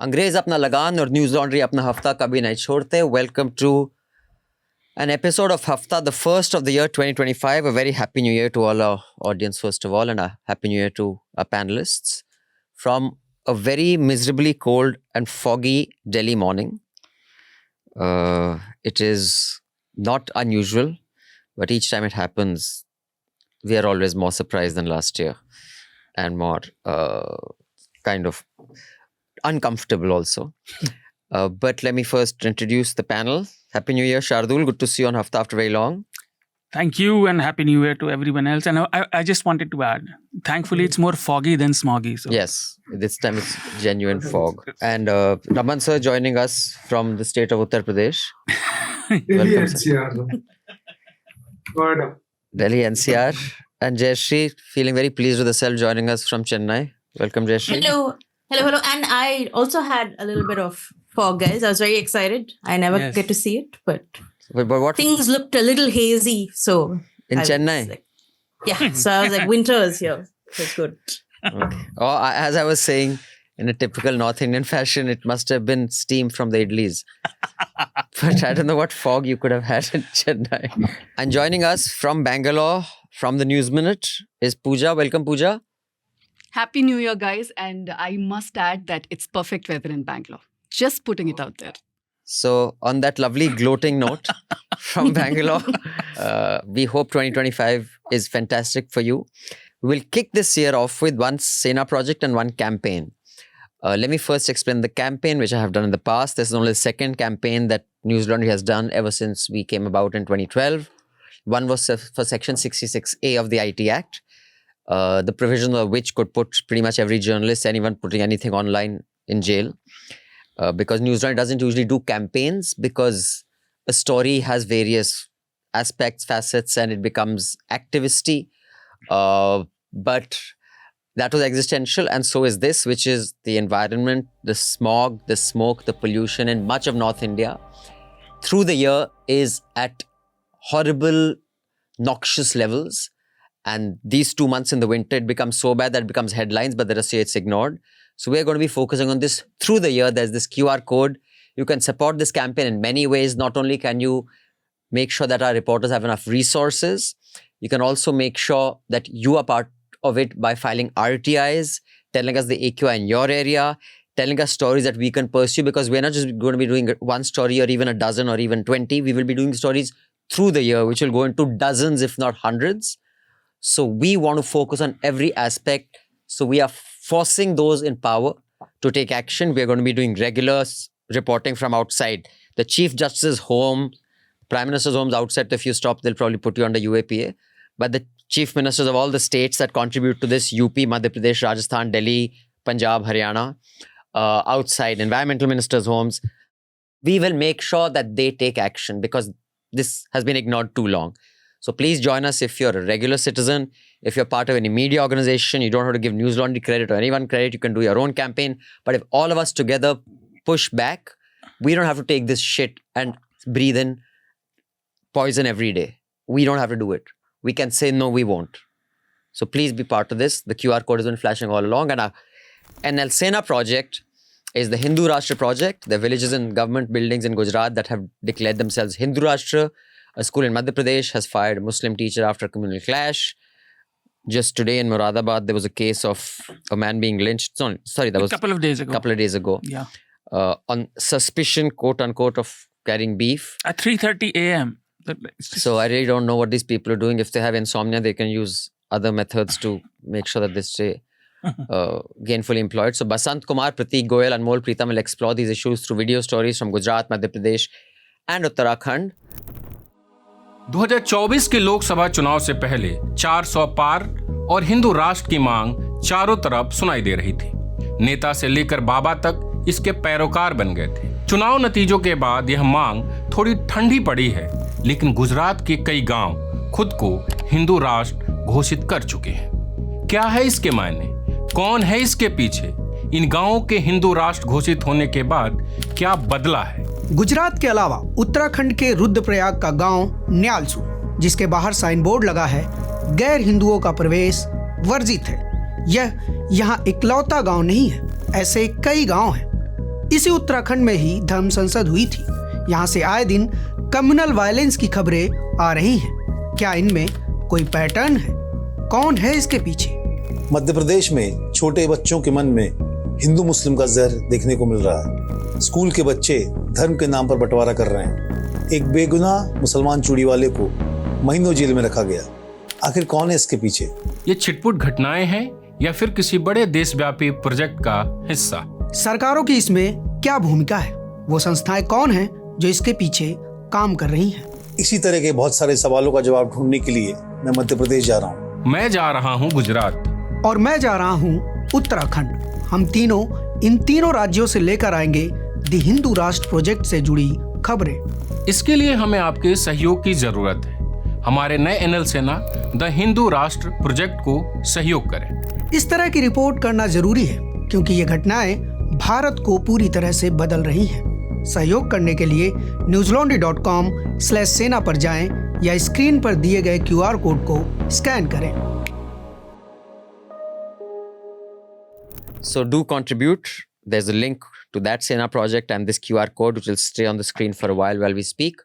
अंग्रेज अपना लगान और न्यूज लॉन्ड्री अपना हफ्ता कभी नहीं छोड़ते. Welcome to an episode of Hafta, the first of the year 2025. A very happy new year to all our audience first of all, and a happy new year to our panelists. From a very miserably cold and foggy Delhi morning. It is not unusual, but each time it happens, we are always more surprised than last year and more kind of uncomfortable also. But let me first introduce the panel. Happy New Year, Shardool. Good to see you on Hafta after very long. Thank you, and Happy New Year to everyone else. And I just wanted to add, thankfully it's more foggy than smoggy. So. Yes, this time it's genuine fog. And Raman sir joining us from the state of Uttar Pradesh. Welcome, sir. Delhi NCR. And Jayashree, feeling very pleased with herself, joining us from Chennai. Welcome, Jayashree. Hello. And I also had a little bit of fog, guys. I was very excited. I never get to see it, but what things looked a little hazy. So in Chennai? So I was like, winter is here. It's good. Okay. As I was saying, in a typical North Indian fashion, it must have been steam from the idlis. But I don't know what fog you could have had in Chennai. And joining us from Bangalore, from the News Minute, is Pooja. Welcome, Pooja. Happy New Year, guys. And I must add that it's perfect weather in Bangalore. Just putting it out there. So, on that lovely gloating note from Bangalore, we hope 2025 is fantastic for you. We'll kick this year off with one Sena project and one campaign. Let me first explain the campaign, which I have done in the past. This is only the second campaign that Newslaundry has done ever since we came about in 2012. One was for Section 66A of the IT Act, the provision of which could put pretty much every journalist, anyone putting anything online, in jail. Because Newslaundry doesn't usually do campaigns because a story has various aspects, facets, and it becomes activisty. But that was existential, and so is this, which is the environment, the smog, the smoke, the pollution in much of North India through the year is at horrible, noxious levels. And these 2 months in the winter, it becomes so bad that it becomes headlines, but the rest of it's ignored. So we're going to be focusing on this through the year. There's this QR code. You can support this campaign in many ways. Not only can you make sure that our reporters have enough resources, you can also make sure that you are part of it by filing RTIs, telling us the AQI in your area, telling us stories that we can pursue, because we're not just going to be doing one story or even a dozen or even 20. We will be doing stories through the year, which will go into dozens, if not hundreds. So we want to focus on every aspect. So we are forcing those in power to take action. We are going to be doing regular reporting from outside. The Chief Justice's home, Prime Minister's homes outside. If you stop, they'll probably put you under UAPA. But the Chief Ministers of all the states that contribute to this, UP, Madhya Pradesh, Rajasthan, Delhi, Punjab, Haryana, outside, environmental ministers' homes, we will make sure that they take action because this has been ignored too long. So please join us if you're a regular citizen, if you're part of any media organization, you don't have to give Newslaundry credit or anyone credit, you can do your own campaign. But if all of us together push back, we don't have to take this shit and breathe in poison every day. We don't have to do it. We can say, no, we won't. So please be part of this. The QR code has been flashing all along. And our NL Sena project is the Hindu Rashtra project. The villages and government buildings in Gujarat that have declared themselves Hindu Rashtra. A school in Madhya Pradesh has fired a Muslim teacher after a communal clash. Just today in Moradabad, there was a case of a man being lynched. Sorry, that was a couple of days ago. Yeah. On suspicion, quote unquote, of carrying beef. At 3:30 a.m. So I really don't know what these people are doing. If they have insomnia, they can use other methods to make sure that they stay gainfully employed. So Basant Kumar, Pratik Goyal, Anmol Pritam will explore these issues through video stories from Gujarat, Madhya Pradesh and Uttarakhand. 2024 के लोकसभा चुनाव से पहले 400 पार और हिंदू राष्ट्र की मांग चारों तरफ सुनाई दे रही थी। नेता से लेकर बाबा तक इसके पैरोकार बन गए थे। चुनाव नतीजों के बाद यह मांग थोड़ी ठंडी पड़ी है, लेकिन गुजरात के कई गांव खुद को हिंदू राष्ट्र घोषित कर चुके हैं। क्या है इसके मायने? कौन है इसके पीछे? इन गांवों के हिंदू राष्ट्र घोषित होने के बाद क्या बदला है? गुजरात के अलावा उत्तराखंड के रुद्रप्रयाग का गांव न्यालसू, जिसके बाहर साइन बोर्ड लगा है गैर हिंदुओं का प्रवेश वर्जित है, यह यहाँ इकलौता गांव नहीं है। ऐसे कई गांव हैं। इसी उत्तराखंड में ही धर्म संसद हुई थी। यहाँ से आए दिन कम्युनल वायलेंस की खबरें आ रही हैं। क्या इनमें कोई पैटर्न है? कौन है इसके पीछे? मध्य प्रदेश में छोटे बच्चों के मन में हिंदू मुस्लिम का जहर देखने को मिल रहा है। स्कूल के बच्चे धर्म के नाम पर बंटवारा कर रहे हैं। एक बेगुनाह मुसलमान चूड़ी वाले को महीनों जेल में रखा गया। आखिर कौन है इसके पीछे? ये छिटपुट घटनाएं हैं या फिर किसी बड़े देशव्यापी प्रोजेक्ट का हिस्सा? सरकारों की इसमें क्या भूमिका है? वो संस्थाएं कौन हैं जो इसके पीछे काम कर रही हैं? इसी तरह के बहुत सारे सवालों का जवाब ढूंढने के लिए मैं मध्य प्रदेश जा रहा हूँ। मैं जा रहा हूँ गुजरात। और मैं जा रहा हूँ उत्तराखंड। हम तीनों इन तीनों राज्यों से लेकर आएंगे द हिंदू राष्ट्र प्रोजेक्ट से जुड़ी खबरें। इसके लिए हमें आपके सहयोग की जरूरत है। हमारे नए एनएल सेना द हिंदू राष्ट्र प्रोजेक्ट को सहयोग करें। इस तरह की रिपोर्ट करना जरूरी है क्योंकि ये घटनाएं भारत को पूरी तरह से बदल रही हैं। सहयोग करने के लिए newslaundry.com/सेना पर जाएं या स्क्रीन पर दिए गए QR कोड को स्कैन करें। So do contribute. There's a link to that Sena project and this QR code which will stay on the screen for a while we speak.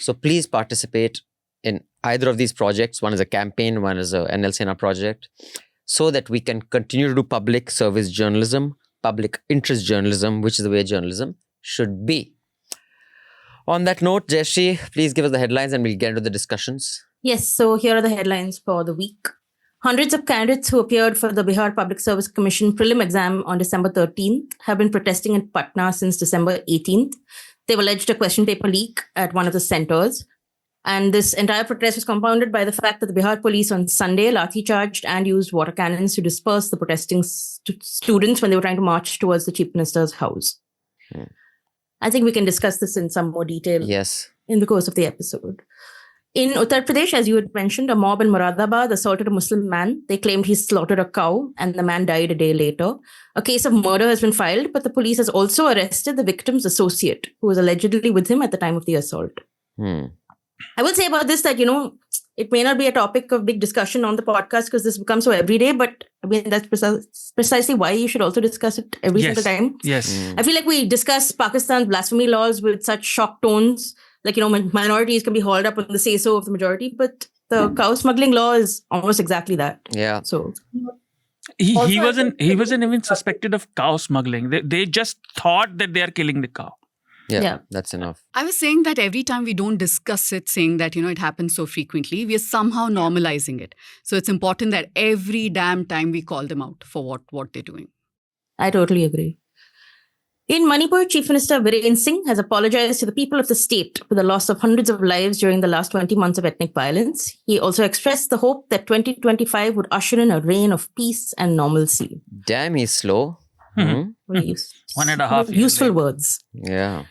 So please participate in either of these projects. One is a campaign, one is a NL Sena project, so that we can continue to do public service journalism, public interest journalism, which is the way journalism should be. On that note, Jayashree, please give us the headlines and we'll get into the discussions. Yes, so here are the headlines for the week. Hundreds of candidates who appeared for the Bihar Public Service Commission prelim exam on December 13th have been protesting in Patna since December 18th. They've alleged a question paper leak at one of the centers. And this entire protest was compounded by the fact that the Bihar police on Sunday lathi charged and used water cannons to disperse the protesting students when they were trying to march towards the Chief Minister's house. I think we can discuss this in some more detail in the course of the episode. In Uttar Pradesh, as you had mentioned, a mob in Moradabad assaulted a Muslim man. They claimed he slaughtered a cow and the man died a day later. A case of murder has been filed, but the police has also arrested the victim's associate, who was allegedly with him at the time of the assault. I will say about this that, it may not be a topic of big discussion on the podcast because this becomes so everyday, but I mean, that's precisely why you should also discuss it every single time. Yes. I feel like we discuss Pakistan's blasphemy laws with such shock tones. Like, minorities can be hauled up on the say-so of the majority, but the cow smuggling law is almost exactly that. Yeah. So He wasn't even suspected of cow smuggling. They just thought that they are killing the cow. Yeah, that's enough. I was saying that every time we don't discuss it, saying that, it happens so frequently, we are somehow normalizing it. So it's important that every damn time we call them out for what they're doing. I totally agree. In Manipur, Chief Minister Viren Singh has apologized to the people of the state for the loss of hundreds of lives during the last 20 months of ethnic violence. He also expressed the hope that 2025 would usher in a reign of peace and normalcy. Damn, he's slow. 1.5 years useful later. words. Yeah.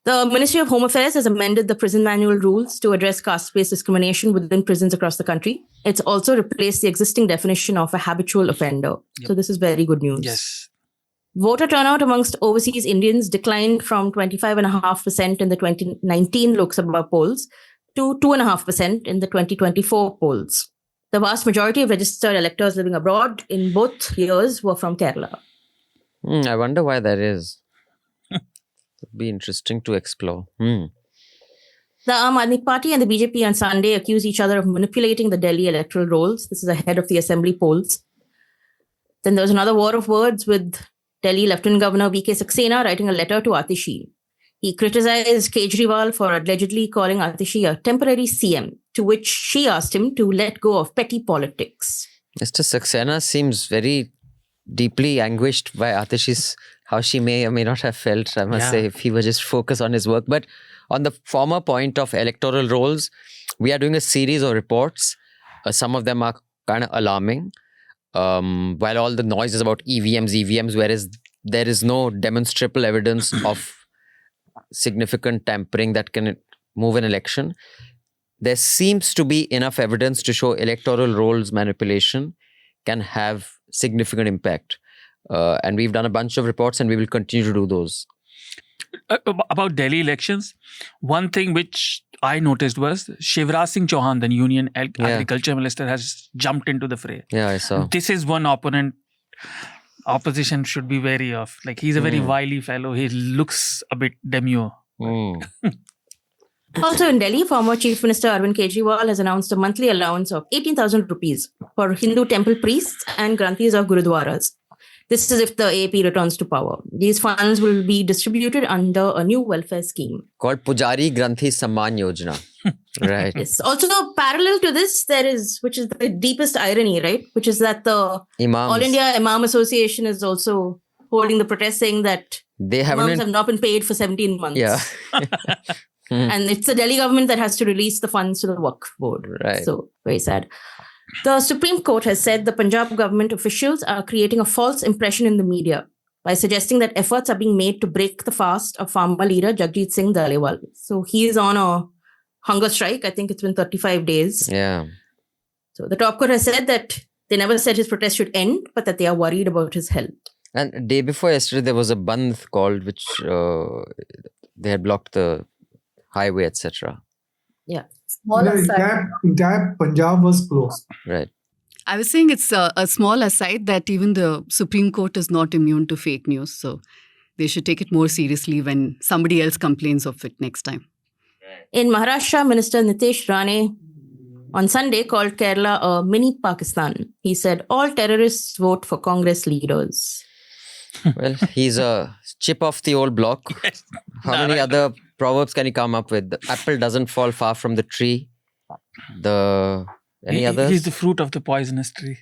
The Ministry of Home Affairs has amended the prison manual rules to address caste-based discrimination within prisons across the country. It's also replaced the existing definition of a habitual offender. Yep. So this is very good news. Yes. Voter turnout amongst overseas Indians declined from 25.5% in the 2019 Lok Sabha polls to 2.5% in the 2024 polls. The vast majority of registered electors living abroad in both years were from Kerala. I wonder why that is. It'd be interesting to explore. The Aam Aadmi Party and the BJP on Sunday accused each other of manipulating the Delhi electoral rolls. This is ahead of the assembly polls. Then there was another war of words with Delhi Lieutenant Governor V.K. Saxena writing a letter to Atishi. He criticized Kejriwal for allegedly calling Atishi a temporary CM, to which she asked him to let go of petty politics. Mr. Saxena seems very deeply anguished by Atishi's, how she may or may not have felt, I must say, if he were just focused on his work. But on the former point of electoral rolls, we are doing a series of reports. Some of them are kind of alarming. While all the noise is about EVMs, whereas there is no demonstrable evidence of significant tampering that can move an election, there seems to be enough evidence to show electoral rolls manipulation can have significant impact. And we've done a bunch of reports and we will continue to do those. About Delhi elections, one thing which I noticed was Shivraj Singh Chauhan, the Union Agriculture Minister, has jumped into the fray. Yeah, I saw. This is one opponent opposition should be wary of. Like, he's a very wily fellow. He looks a bit demure. Also in Delhi, former Chief Minister Arvind Kejriwal has announced a monthly allowance of 18,000 rupees for Hindu temple priests and granthis of gurudwaras. This is if the AAP returns to power. These funds will be distributed under a new welfare scheme called Pujari Granthi Samman Yojana. Right. Yes. Also, parallel to this, there is, which is the deepest irony, right? Which is that the Imams. All India Imam Association is also holding the protest saying that They haven't imams have not been paid for 17 months. Yeah. And it's the Delhi government that has to release the funds to the Waqf board. Right. So, very sad. The Supreme Court has said the Punjab government officials are creating a false impression in the media by suggesting that efforts are being made to break the fast of farmer leader Jagjit Singh Dalewal. So he is on a hunger strike. I think it's been 35 days. Yeah. So the top court has said that they never said his protest should end, but that they are worried about his health. And day before yesterday, there was a bandh called, which they had blocked the highway, etc. Yeah. Entire Punjab was closed. Right. I was saying it's a small aside that even the Supreme Court is not immune to fake news. So they should take it more seriously when somebody else complains of it next time. In Maharashtra, Minister Nitish Rane on Sunday called Kerala a mini Pakistan. He said all terrorists vote for Congress leaders. Well, he's a chip off the old block. How many other proverbs can he come up with? The apple doesn't fall far from the tree. Any others? He's the fruit of the poisonous tree.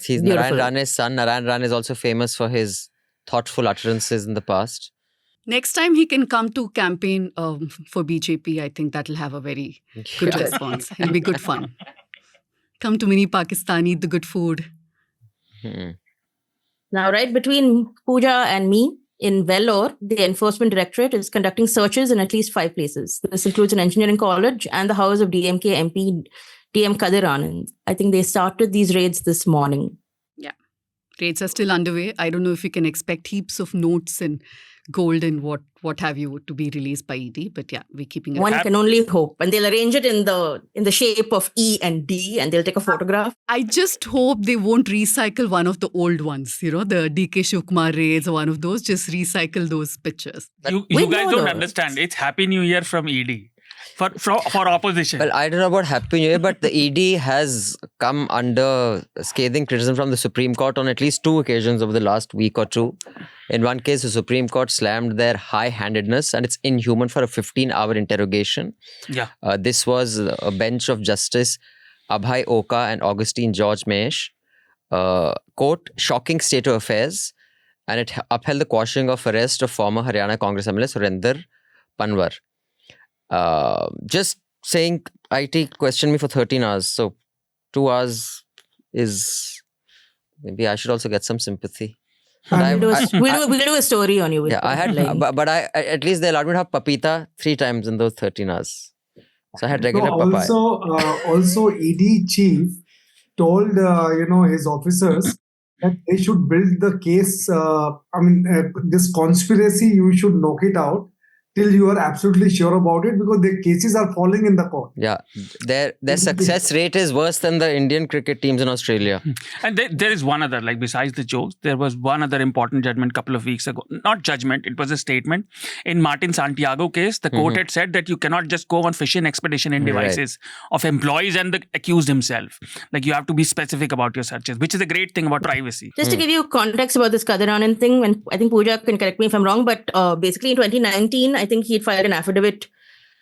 He's Narayan Rane's son. Narayan Rane is also famous for his thoughtful utterances in the past. Next time he can come to campaign for BJP, I think that'll have a very good response. It'll be good fun. Come to mini Pakistan, eat the good food. Now, right between Pooja and me, in Vellore, the Enforcement Directorate is conducting searches in at least 5 places. This includes an engineering college and the house of DMK MP DM Kadir Anand. I think they started these raids this morning. Yeah. Raids are still underway. I don't know if we can expect heaps of notes and gold and what have you to be released by ED, but yeah, we're keeping it. One can only hope. And they'll arrange it in the shape of E and D, and they'll take a photograph. I just hope they won't recycle one of the old ones, the DK Shivkumar raids or one of those, just recycle those pictures. You guys don't understand. It's Happy New Year from ED. For opposition. Well, I don't know about Happy New Year, but the ED has come under scathing criticism from the Supreme Court on at least 2 occasions over the last week or 2. In one case, the Supreme Court slammed their high-handedness and it's inhuman for a 15-hour interrogation. Yeah. This was a bench of Justice Abhay Oka and Augustine George Mahesh. Quote, shocking state of affairs, and it upheld the quashing of arrest of former Haryana Congress MLA Surinder Panwar. Just saying IT questioned me for 13 hours. So 2 hours is... Maybe I should also get some sympathy. We'll do a story on you. Yeah, I had... But at least they allowed me to have papita 3 times in those 13 hours. So I had regular papaya. Also, ED chief told, his officers that they should build the case. This conspiracy, you should knock it out till you are absolutely sure about it, because the cases are falling in the court. Yeah, their success rate is worse than the Indian cricket teams in Australia. And there is one other, besides the jokes, there was one other important judgment a couple of weeks ago. Not judgment, it was a statement. In Martin Santiago case, the court had said that you cannot just go on fishing expedition in devices of employees and the accused himself. You have to be specific about your searches, which is a great thing about privacy. Just to give you context about this Kadir Anand thing, and I think Pooja can correct me if I'm wrong, but basically in 2019, I think he'd filed an affidavit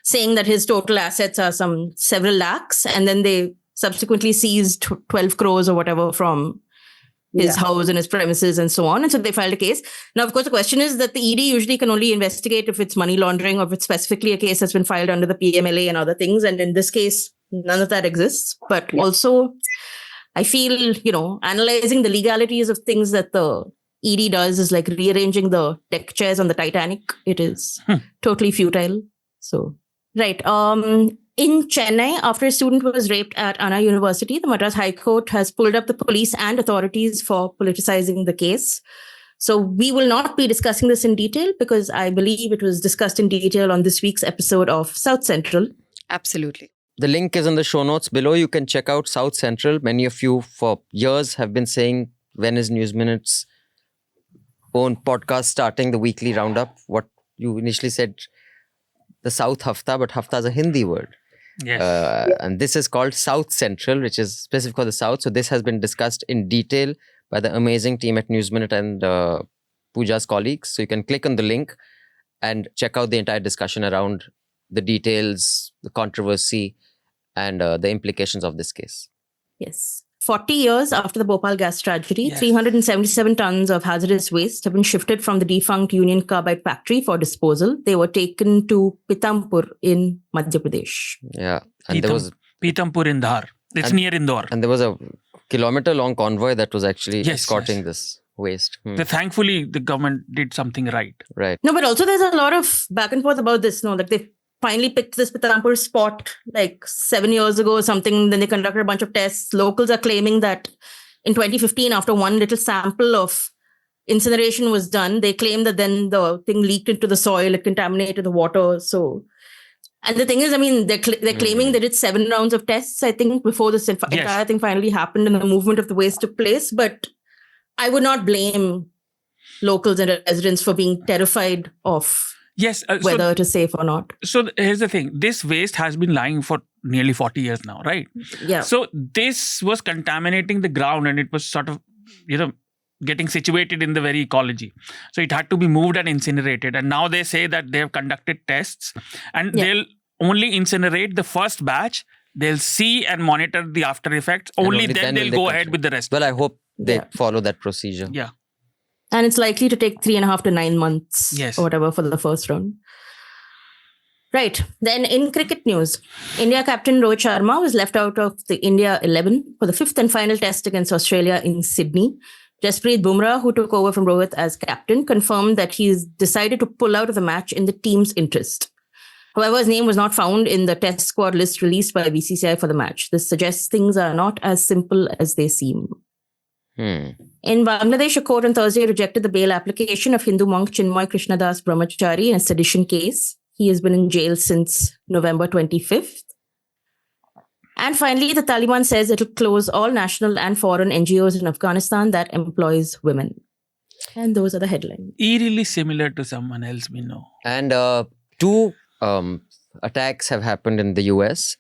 saying that his total assets are several lakhs, and then they subsequently seized 12 crores or whatever from his house and his premises and so on. And so they filed a case. Now, of course, the question is that the ED usually can only investigate if it's money laundering or if it's specifically a case that's been filed under the PMLA and other things. And in this case, none of that exists. But also, I feel, analyzing the legalities of things that the ED does is like rearranging the deck chairs on the Titanic. It is totally futile. So, right. In Chennai, after a student was raped at Anna University, the Madras High Court has pulled up the police and authorities for politicizing the case. So we will not be discussing this in detail because I believe it was discussed in detail on this week's episode of South Central. Absolutely. The link is in the show notes below. You can check out South Central. Many of you for years have been saying, when is News Minutes own podcast starting, the weekly roundup. What you initially said, the South Hafta, but Hafta is a Hindi word. Yes. And this is called South Central, which is specific for the South. So this has been discussed in detail by the amazing team at News Minute and Pooja's colleagues. So you can click on the link and check out the entire discussion around the details, the controversy, and the implications of this case. Yes. 40 years after the Bhopal gas tragedy, Yes. 377 tons of hazardous waste have been shifted from the defunct Union Carbide factory for disposal. They were taken to Pithampur in Madhya Pradesh. Yeah. And there was Pithampur in Dhar. It's And- near Indore. and there was a kilometer-long convoy that was actually Yes, escorting yes. this waste. Thankfully, the government did something right. Right. No, but also there's a lot of back and forth about this. No, like they finally picked this Pithampur spot like 7 years ago or something. Then they conducted a bunch of tests. Locals are claiming that in 2015, after one little sample of incineration was done, they claim that then the thing leaked into the soil, it contaminated the water. So, and the thing is, I mean, they're claiming they did 7 rounds of tests, I think, before this entire thing finally happened and the movement of the waste took place. But I would not blame locals and residents for being terrified of Yes. whether it is safe or not. So here's the thing. This waste has been lying for nearly 40 years now, right? Yeah. So this was contaminating the ground and it was sort of, getting situated in the very ecology. So it had to be moved and incinerated. And now they say that they have conducted tests and they'll only incinerate the first batch. They'll see and monitor the after effects. And Only only then then they'll will they go continue. ahead with the rest. Well, I hope they Yeah. follow that procedure. Yeah. And it's likely to take 3.5 to 9 months Yes. or whatever for the first round. Right. Then in cricket news, India captain Rohit Sharma was left out of the India 11 for the 5th and final test against Australia in Sydney. Jasprit Bumrah, who took over from Rohit as captain, confirmed that he's decided to pull out of the match in the team's interest. However, his name was not found in the test squad list released by BCCI for the match. This suggests things are not as simple as they seem. In Bangladesh, a court on Thursday rejected the bail application of Hindu monk Chinmoy Krishnadas Brahmachari in a sedition case. He has been in jail since November 25th. And finally, the Taliban says it will close all national and foreign NGOs in Afghanistan that employs women. And those are the headlines. Eerily similar to someone else we know. And 2 attacks have happened in the US,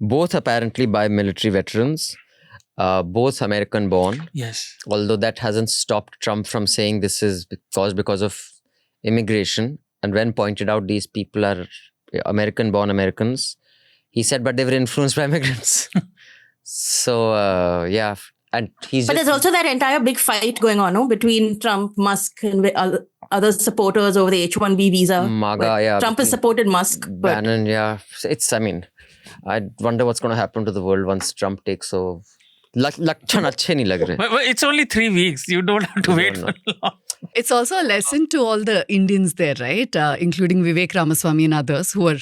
both apparently by military veterans, both American born. Yes. Although that hasn't stopped Trump from saying this is caused because of immigration. And when pointed out these people are American born Americans, he said, but they were influenced by immigrants. So, yeah. And he's But just, there's also that entire big fight going on, no? Between Trump, Musk, and other supporters over the H-1B visa. MAGA, where yeah, Trump has between supported Musk. But Bannon, yeah. I mean, I wonder what's going to happen to the world once Trump takes over. Lakshan achhe nahi lag rahe. But it's only 3 weeks. You don't have to You wait don't for long. It's also a lesson to all the Indians there, right? Including Vivek Ramaswamy and others who are,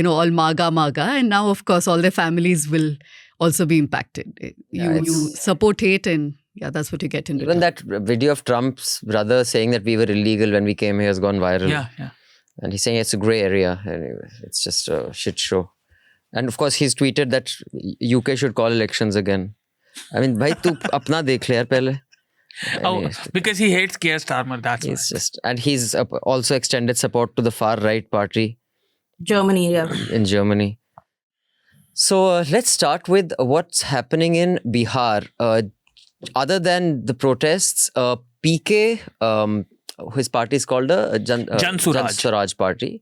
all MAGA. And now, of course, all their families will also be impacted. You support hate and that's what you get in Even return. that video of Trump's brother saying that we were illegal when we came here has gone viral. Yeah. And he's saying it's a grey area. Anyway, it's just a shit show. And of course, he's tweeted that UK should call elections again. I mean, bhai, tu apna dekh le yaar pehle. Oh, because he hates Keir Starmer, that's why. It's just, and he's also extended support to the far right party Germany, yeah. in Germany. So let's start with what's happening in Bihar. Other than the protests, PK, his party is called the Jan Swaraj Party,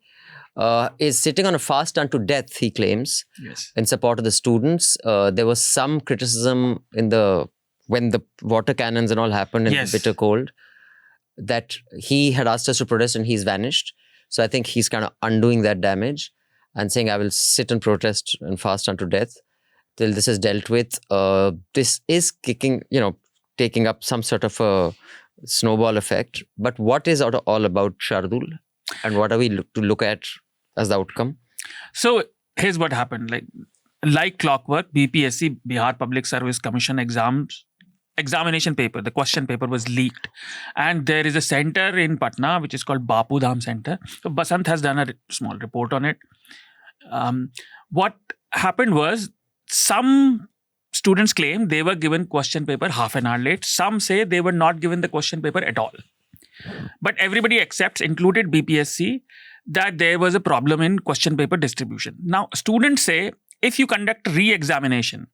is sitting on a fast unto death, he claims, Yes. in support of the students. There was some criticism when the water cannons and all happened in Yes. the bitter cold, that he had asked us to protest and he's vanished. So I think he's kind of undoing that damage and saying, I will sit and protest and fast unto death till this is dealt with. This is taking up some sort of a snowball effect. But what is all about Shardool? And what are we to look at as the outcome? So here's what happened. Like clockwork, BPSC, Bihar Public Service Commission examination paper, the question paper was leaked. And there is a center in Patna, which is called Bapu Dham Center. So Basant has done a small report on it. What happened was some students claim they were given question paper half an hour late. Some say they were not given the question paper at all. But everybody accepts, included BPSC, that there was a problem in question paper distribution. Now, students say, if you conduct re-examination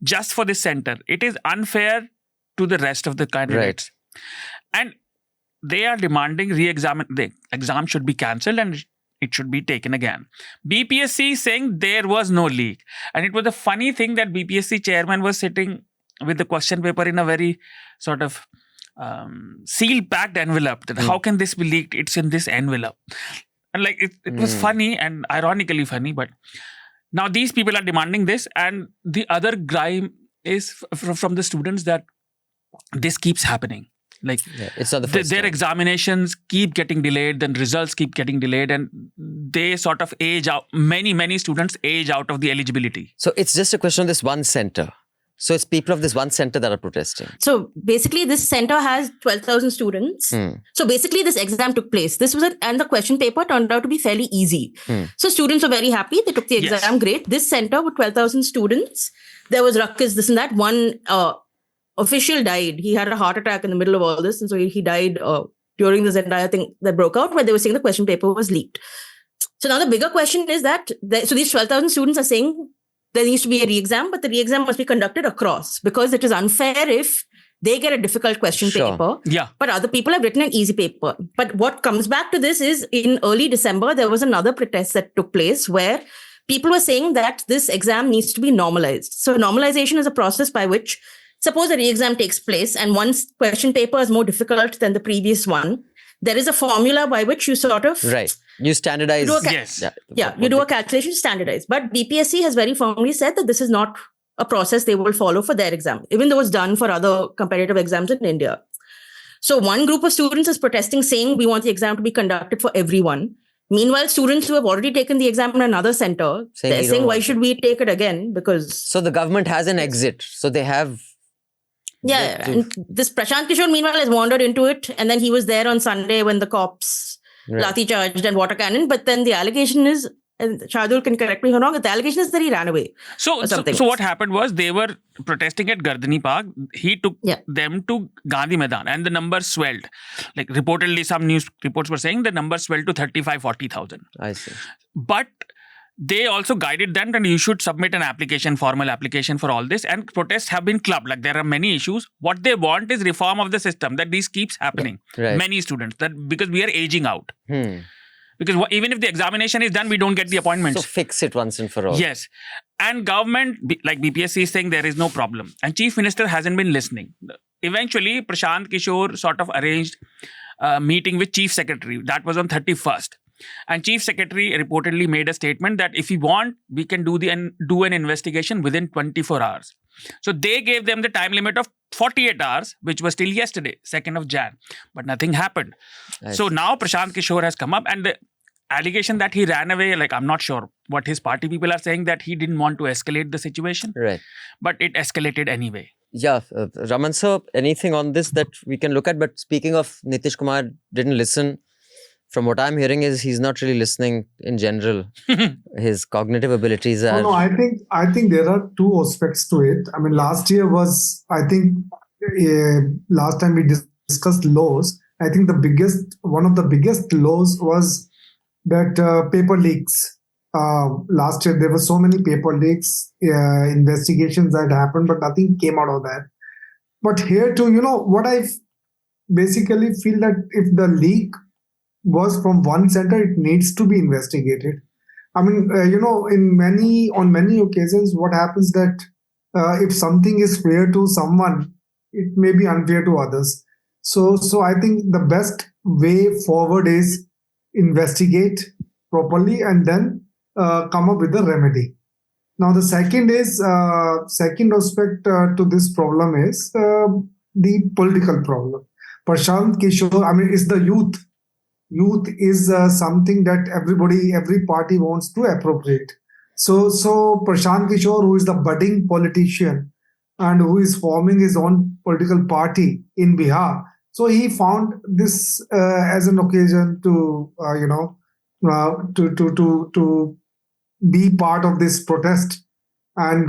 just for this center, it is unfair to the rest of the candidates. Right. And they are demanding the exam should be cancelled and it should be taken again. BPSC is saying there was no leak. And it was a funny thing that BPSC chairman was sitting with the question paper in a very sort of seal-packed envelope. That how can this be leaked? It's in this envelope. And like it was funny and ironically funny. But now these people are demanding this. And the other grime is from the students that this keeps happening. Like it's not the first their time. Examinations keep getting delayed, then results keep getting delayed, and they sort of age out. Many students age out of the eligibility. So it's just a question of this one center. So it's people of this one center that are protesting. So basically, this center has 12,000 students. So basically, this exam took place. And the question paper turned out to be fairly easy. So students were very happy. They took the exam. Great. This center with 12,000 students, there was ruckus, this and that. One official died. He had a heart attack in the middle of all this. And so he died during this entire thing that broke out, where they were saying the question paper was leaked. So now the bigger question is that, so these 12,000 students are saying there needs to be a re-exam, but the re-exam must be conducted across, because it is unfair if they get a difficult question paper, but other people have written an easy paper. But what comes back to this is, in early December, there was another protest that took place where people were saying that this exam needs to be normalized. So normalization is a process by which, suppose a re-exam takes place and one question paper is more difficult than the previous one, there is a formula by which you sort of... Right. You standardize. You do a calculation to standardize. But BPSC has very firmly said that this is not a process they will follow for their exam, even though it's done for other competitive exams in India. So one group of students is protesting, saying we want the exam to be conducted for everyone. Meanwhile, students who have already taken the exam in another center, they're saying, why should we take it again? Because... So the government has an exit. So they have... and this Prashant Kishore, meanwhile, has wandered into it. And then he was there on Sunday when the cops lathi charged and water cannon. But then the allegation is, and Shardool can correct me if I'm wrong, the allegation is that he ran away. So what happened was, they were protesting at Gardani Park. He took them to Gandhi Maidan and the number swelled. Like reportedly, some news reports were saying the number swelled to 35,000-40,000. I see. But they also guided them that you should submit an application, formal application for all this. And protests have been clubbed. Like there are many issues. What they want is reform of the system, that this keeps happening. Many students, that because we are aging out. Because even if the examination is done, we don't get the appointments. So fix it once and for all. Yes. And government, like BPSC, is saying there is no problem. And Chief Minister hasn't been listening. Eventually, Prashant Kishore sort of arranged a meeting with Chief Secretary. That was on 31st. And Chief Secretary reportedly made a statement that if we want, we can do an investigation within 24 hours. So they gave them the time limit of 48 hours, which was till yesterday, 2nd of Jan. But nothing happened. So now Prashant Kishore has come up, and the allegation that he ran away, like I'm not sure what his party people are saying, that he didn't want to escalate the situation. Right. But it escalated anyway. Yeah. Raman sir, anything on this that we can look at? But speaking of, Nitish Kumar didn't listen. From what I'm hearing is he's not really listening in general. His cognitive abilities are... No, I think there are two aspects to it. I mean, last year was, I think, last time we discussed laws. I think one of the biggest laws was that paper leaks. Last year, there were so many paper leaks, investigations that happened, but nothing came out of that. But here too, what I basically feel that if the leak was from one center, it needs to be investigated. I mean, on many occasions, what happens that if something is fair to someone, it may be unfair to others. So I think the best way forward is investigate properly and then come up with a remedy. Now, the second aspect to this problem is the political problem. Prashant Kishore, it's the youth. Youth is something that every party wants to appropriate. So Prashant Kishore, who is the budding politician and who is forming his own political party in Bihar, so he found this as an occasion to to be part of this protest and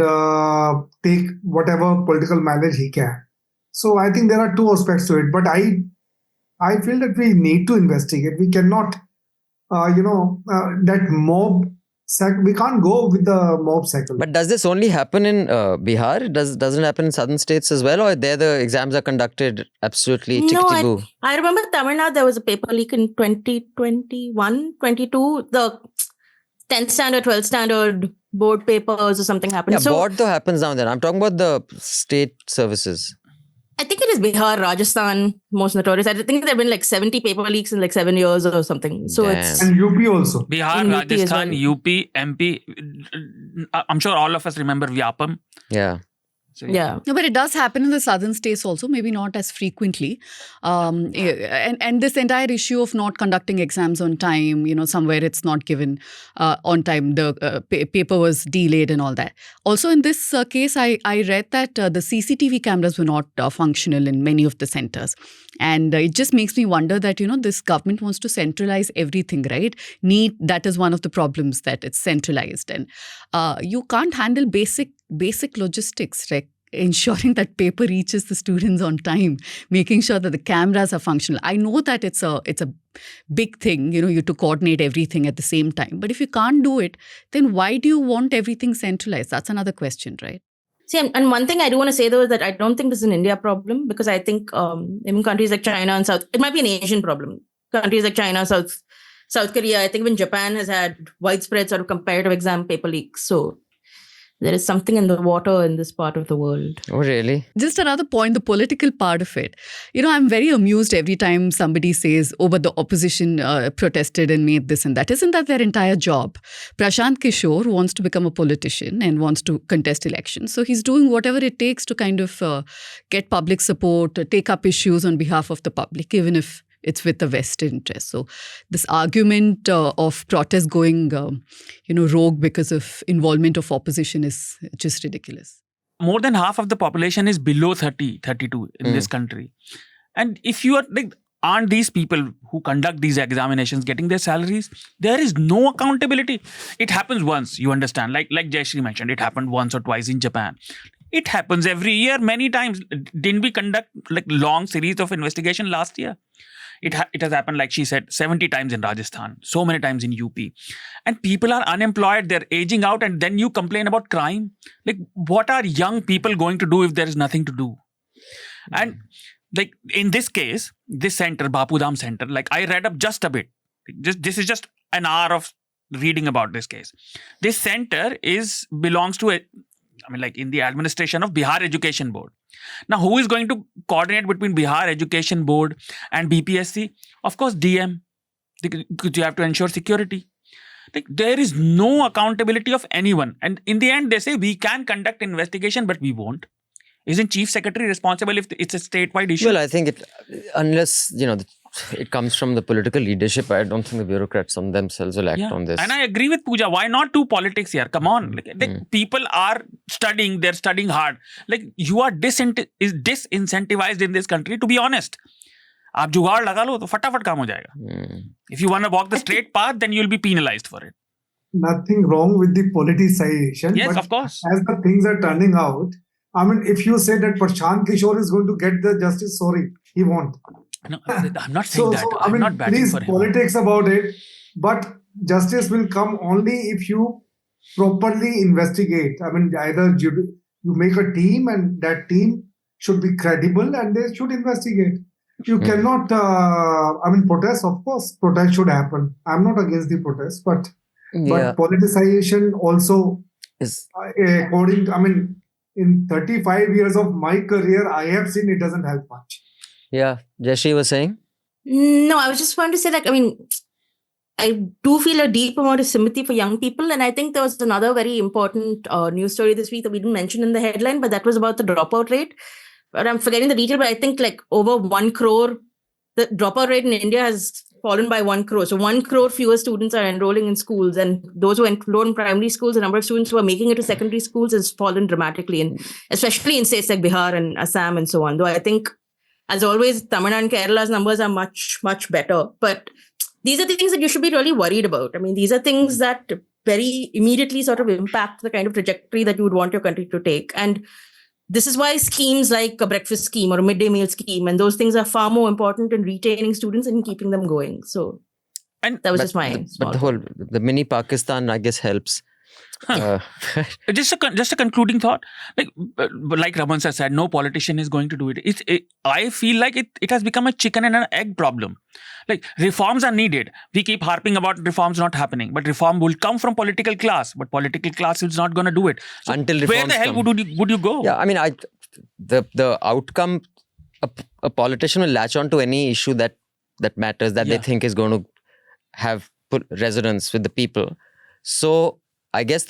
take whatever political mileage he can. So I think there are two aspects to it, but I feel that we need to investigate. We cannot, that mob. We can't go with the mob cycle. But does this only happen in Bihar? Doesn't it happen in southern states as well? Or there the exams are conducted absolutely tickety-boo? I remember Tamil Nadu, there was a paper leak in 2021, 22. The 10th standard, 12th standard board papers or something happened. Yeah, so, board though happens down there. I'm talking about the state services. I think it is Bihar, Rajasthan, most notorious. I think there have been like 70 paper leaks in like 7 years or something. So Damn. it's... And UP also. Bihar, In UP as Rajasthan, well. UP, MP. I'm sure all of us remember Vyapam. Yeah. So, Yeah. No, but it does happen in the southern states also, maybe not as frequently. And this entire issue of not conducting exams on time, somewhere it's not given on time, the paper was delayed and all that. Also in this case, I read that the CCTV cameras were not functional in many of the centers. And it just makes me wonder that, this government wants to centralize everything, right? That is one of the problems, that it's centralized. And you can't handle basic logistics, right? Ensuring that paper reaches the students on time, making sure that the cameras are functional. I know that it's a big thing, you have to coordinate everything at the same time. But if you can't do it, then why do you want everything centralized? That's another question, right? See, and one thing I do want to say though is that I don't think this is an India problem, because I think even countries like China and South, it might be an Asian problem. Countries like China, South Korea, I think even Japan has had widespread sort of comparative exam paper leaks. So there is something in the water in this part of the world. Oh, really? Just another point, the political part of it. I'm very amused every time somebody says, but the opposition protested and made this and that. Isn't that their entire job? Prashant Kishore wants to become a politician and wants to contest elections. So he's doing whatever it takes to kind of get public support, take up issues on behalf of the public, even if it's with a vested interest. So this argument of protest going, rogue because of involvement of opposition is just ridiculous. More than half of the population is below 32 in this country. And if you are aren't these people who conduct these examinations getting their salaries? There is no accountability. It happens once, you understand. Like Jayashree mentioned, it happened once or twice in Japan. It happens every year, many times. Didn't we conduct long series of investigation last year? It has happened, like she said, 70 times in Rajasthan, so many times in UP. And people are unemployed, they're aging out, and then you complain about crime. What are young people going to do if there is nothing to do? And in this case, this center, Bapudam Center, I read up just a bit. This is just an hour of reading about this case. This center belongs to in the administration of Bihar Education Board. Now, who is going to coordinate between Bihar Education Board and BPSC? Of course, DM. Because you have to ensure security. There is no accountability of anyone. And in the end, they say we can conduct investigation, but we won't. Isn't Chief Secretary responsible if it's a statewide issue? Well, I think unless, it comes from the political leadership, I don't think the bureaucrats on themselves will act on this. And I agree with Pooja. Why not do politics here? Come on. People are studying. They're studying hard. You are disincentivized in this country, to be honest. आप जुगाड़ लगा लो तो फटाफट काम हो जाएगा. If you want to walk the straight path, then you'll be penalized for it. Nothing wrong with the politicization. Yes, but of course. As the things are turning out, if you say that Prashant Kishore is going to get the justice, sorry, he won't. No, I'm not saying that. I'm not batting please for him. Politics about it, but justice will come only if you properly investigate. Either you make a team, and that team should be credible and they should investigate. You cannot, protest, of course, protest should happen. I'm not against the protest, but politicization also is, according to, in 35 years of my career, I have seen it doesn't help much. Yeah, Jayashree was saying? No, I was just going to say I do feel a deep amount of sympathy for young people. And I think there was another very important news story this week that we didn't mention in the headline, but that was about the dropout rate. But I'm forgetting the detail, but I think over 1 crore, the dropout rate in India has fallen by 1 crore. So 1 crore fewer students are enrolling in schools, and those who enroll in primary schools, the number of students who are making it to secondary schools has fallen dramatically, and especially in states like Bihar and Assam and so on. Though I think, as always, Tamil Nadu and Kerala's numbers are much, much better. But these are the things that you should be really worried about. These are things that very immediately sort of impact the kind of trajectory that you would want your country to take. And this is why schemes like a breakfast scheme or a midday meal scheme and those things are far more important in retaining students and keeping them going. So And that was But just my small the mini Pakistan, I guess, helps. just a concluding thought, like Raman sir said, no politician is going to do it. I feel like it has become a chicken and an egg problem. Like, reforms are needed. We keep harping about reforms not happening, but reform will come from political class, but political class is not going to do it. So Until reforms where the hell come. would you go? Yeah, I mean, the outcome, a politician will latch on to any issue that matters, that they think is going to have resonance with the people. So I guess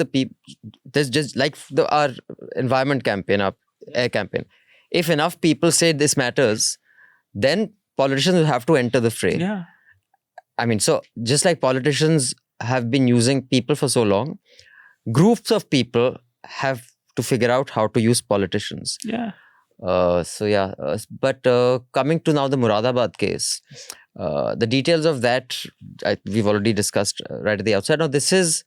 there's just like our environment campaign, our air campaign. If enough people say this matters, then politicians will have to enter the fray. Yeah. I mean, so just like politicians have been using people for so long, groups of people have to figure out how to use politicians. Yeah. But coming to now the Moradabad case, the details of that we've already discussed right at the outset. Now this is,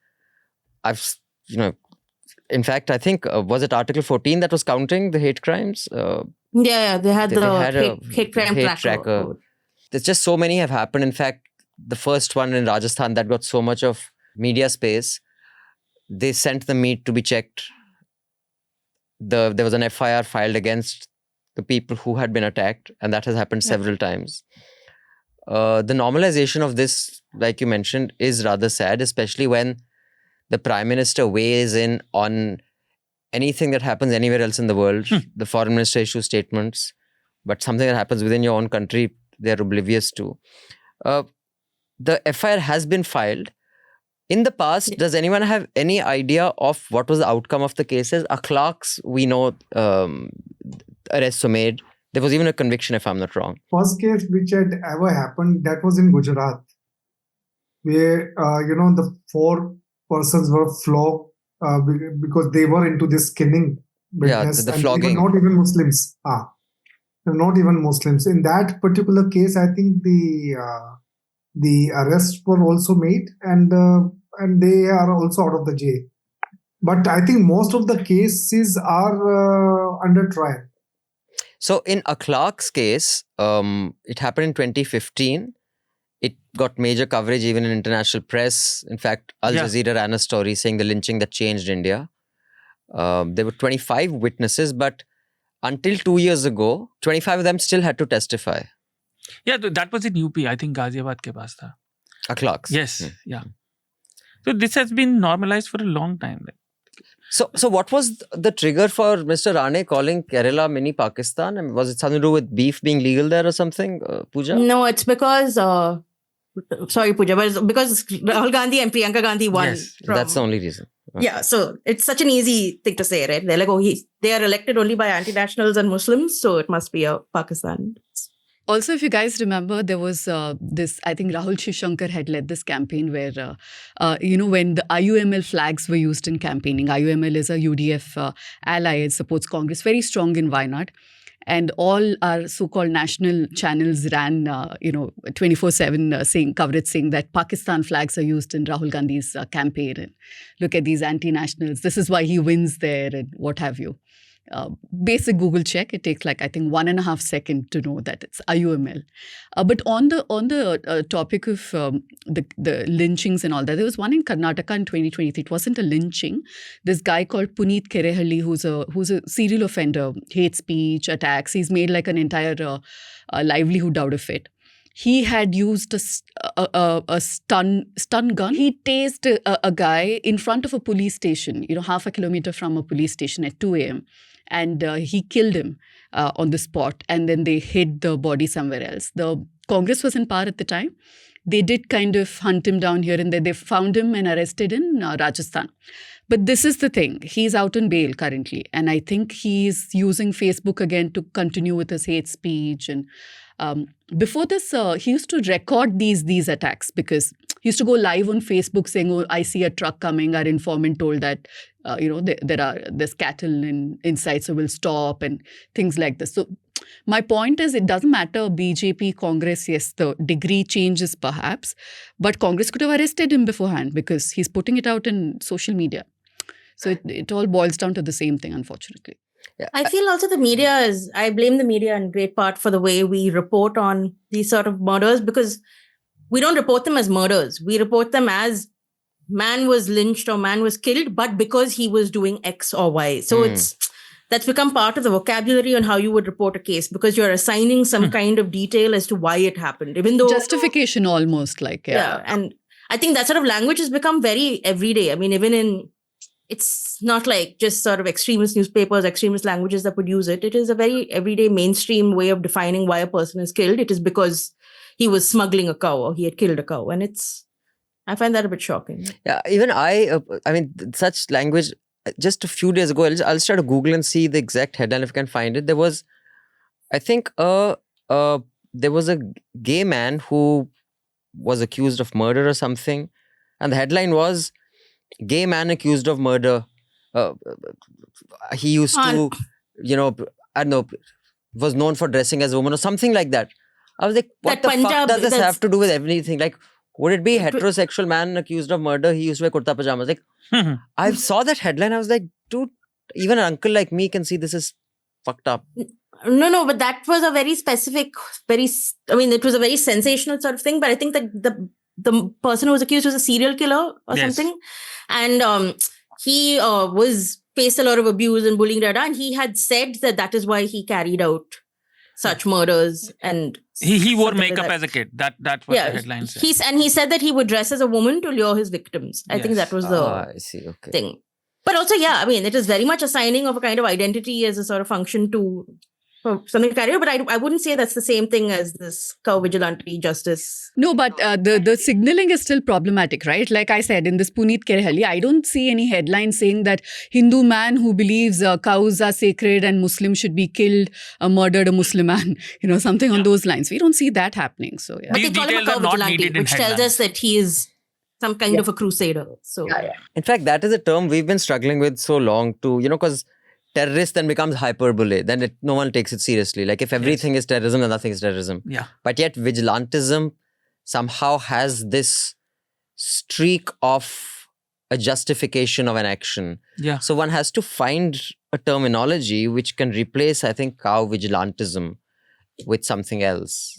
in fact, I think, was it Article 14 that was counting the hate crimes? they had the hate crime tracker. There's just so many have happened. In fact, the first one in Rajasthan that got so much of media space, they sent the meat to be checked. There was an FIR filed against the people who had been attacked, and that has happened several times. The normalization of this, like you mentioned, is rather sad, especially when the Prime Minister weighs in on anything that happens anywhere else in the world. The Foreign Minister issues statements, but something that happens within your own country, they're oblivious to. The FIR has been filed. In the past, does anyone have any idea of what was the outcome of the cases? Clerks, we know arrests were made. There was even a conviction, if I'm not wrong. First case which had ever happened, that was in Gujarat, where, the 4 persons were flogged because they were into this killing business. The flogging. They were not even Muslims. They were not even Muslims. In that particular case, I think the arrests were also made and they are also out of the jail. But I think most of the cases are under trial. So in Akhlaq's case, it happened in 2015. It got major coverage even in international press. In fact, Al Jazeera ran a story saying the lynching that changed India. There were 25 witnesses, but until 2 years ago, 25 of them still had to testify. Yeah, that was in UP. I think Ghaziabad ke paas tha. Akhlaq's. Yes. Yeah. So this has been normalized for a long time. So what was the trigger for Mr. Rane calling Kerala mini Pakistan? I mean, was it something to do with beef being legal there or something, Pooja? No, it's because, sorry Pooja, but it's because Rahul Gandhi and Priyanka Gandhi won. Yes, that's the only reason. Yeah, so it's such an easy thing to say, right? They're like, they are elected only by anti-nationals and Muslims, so it must be a Pakistan. Also, if you guys remember, there was this, I think Rahul Shivshankar had led this campaign where, when the IUML flags were used in campaigning. IUML is a UDF ally. It supports Congress, very strong in Wayanad. And all our so-called national channels ran, 24/7 coverage saying that Pakistan flags are used in Rahul Gandhi's campaign. And look at these anti-nationals. This is why he wins there and what have you. Basic Google check. It takes I think 1.5 seconds to know that it's IUML. But on the topic of the lynchings and all that, there was one in Karnataka in 2023. It wasn't a lynching. This guy called Puneet Kerehalli, who's a serial offender, hate speech, attacks. He's made an entire livelihood out of it. He had used a stun gun. He tased a guy in front of a police station, half a kilometer from a police station at 2 a.m. And he killed him on the spot. And then they hid the body somewhere else. The Congress was in power at the time. They did kind of hunt him down here and there. They found him and arrested in Rajasthan. But this is the thing. He's out on bail currently. And I think he's using Facebook again to continue with his hate speech. And before this, he used to record these attacks because he used to go live on Facebook saying, "Oh, I see a truck coming. Our informant told that, there's cattle inside, so we'll stop," and things like this. So my point is, it doesn't matter BJP, Congress, yes, the degree changes perhaps, but Congress could have arrested him beforehand because he's putting it out in social media. So it all boils down to the same thing, unfortunately. I feel also I blame the media in great part for the way we report on these sort of murders, because we don't report them as murders. We report them as man was lynched or man was killed, but because he was doing X or Y. So that's become part of the vocabulary on how you would report a case, because you're assigning some kind of detail as to why it happened, even though Justification almost like, yeah. And I think that sort of language has become very everyday. I mean, it's not like just sort of extremist newspapers, extremist languages that would use it. It is a very everyday mainstream way of defining why a person is killed. It is because he was smuggling a cow or he had killed a cow. And I find that a bit shocking. Yeah, even I mean, such language, just a few days ago, I'll try to Google and see the exact headline if I can find it. There was, I think, there was a gay man who was accused of murder or something. And the headline was, gay man accused of murder. He used to, I don't know, was known for dressing as a woman or something like that. I was like, what the fuck does this have to do with anything? Like, would it be heterosexual man accused of murder? He used to wear kurta pajamas. Like, I saw that headline. I was like, dude, even an uncle like me can see this is fucked up. No, but that was a very specific, it was a very sensational sort of thing. But I think that the person who was accused was a serial killer or something. And he was faced a lot of abuse and bullying, and he had said that is why he carried out such murders. And he wore makeup as a kid. That's what the headline said. He said that he would dress as a woman to lure his victims. I think that was the thing. But also, it is very much assigning of a kind of identity as a sort of function to something carrier, but I wouldn't say that's the same thing as this cow vigilante justice. No, but the signaling is still problematic, right? Like I said, in this Puneet Kerehali, I don't see any headline saying that Hindu man who believes cows are sacred and Muslim should be killed murdered a Muslim man, something on those lines. We don't see that happening. So But they call him a cow vigilante, which tells us that he is some kind of a crusader. So in fact, that is a term we've been struggling with so long too, because terrorist then becomes hyperbole. Then no one takes it seriously. Like if everything is terrorism, then nothing is terrorism. Yeah. But yet vigilantism somehow has this streak of a justification of an action. Yeah. So one has to find a terminology which can replace, I think, cow vigilantism with something else,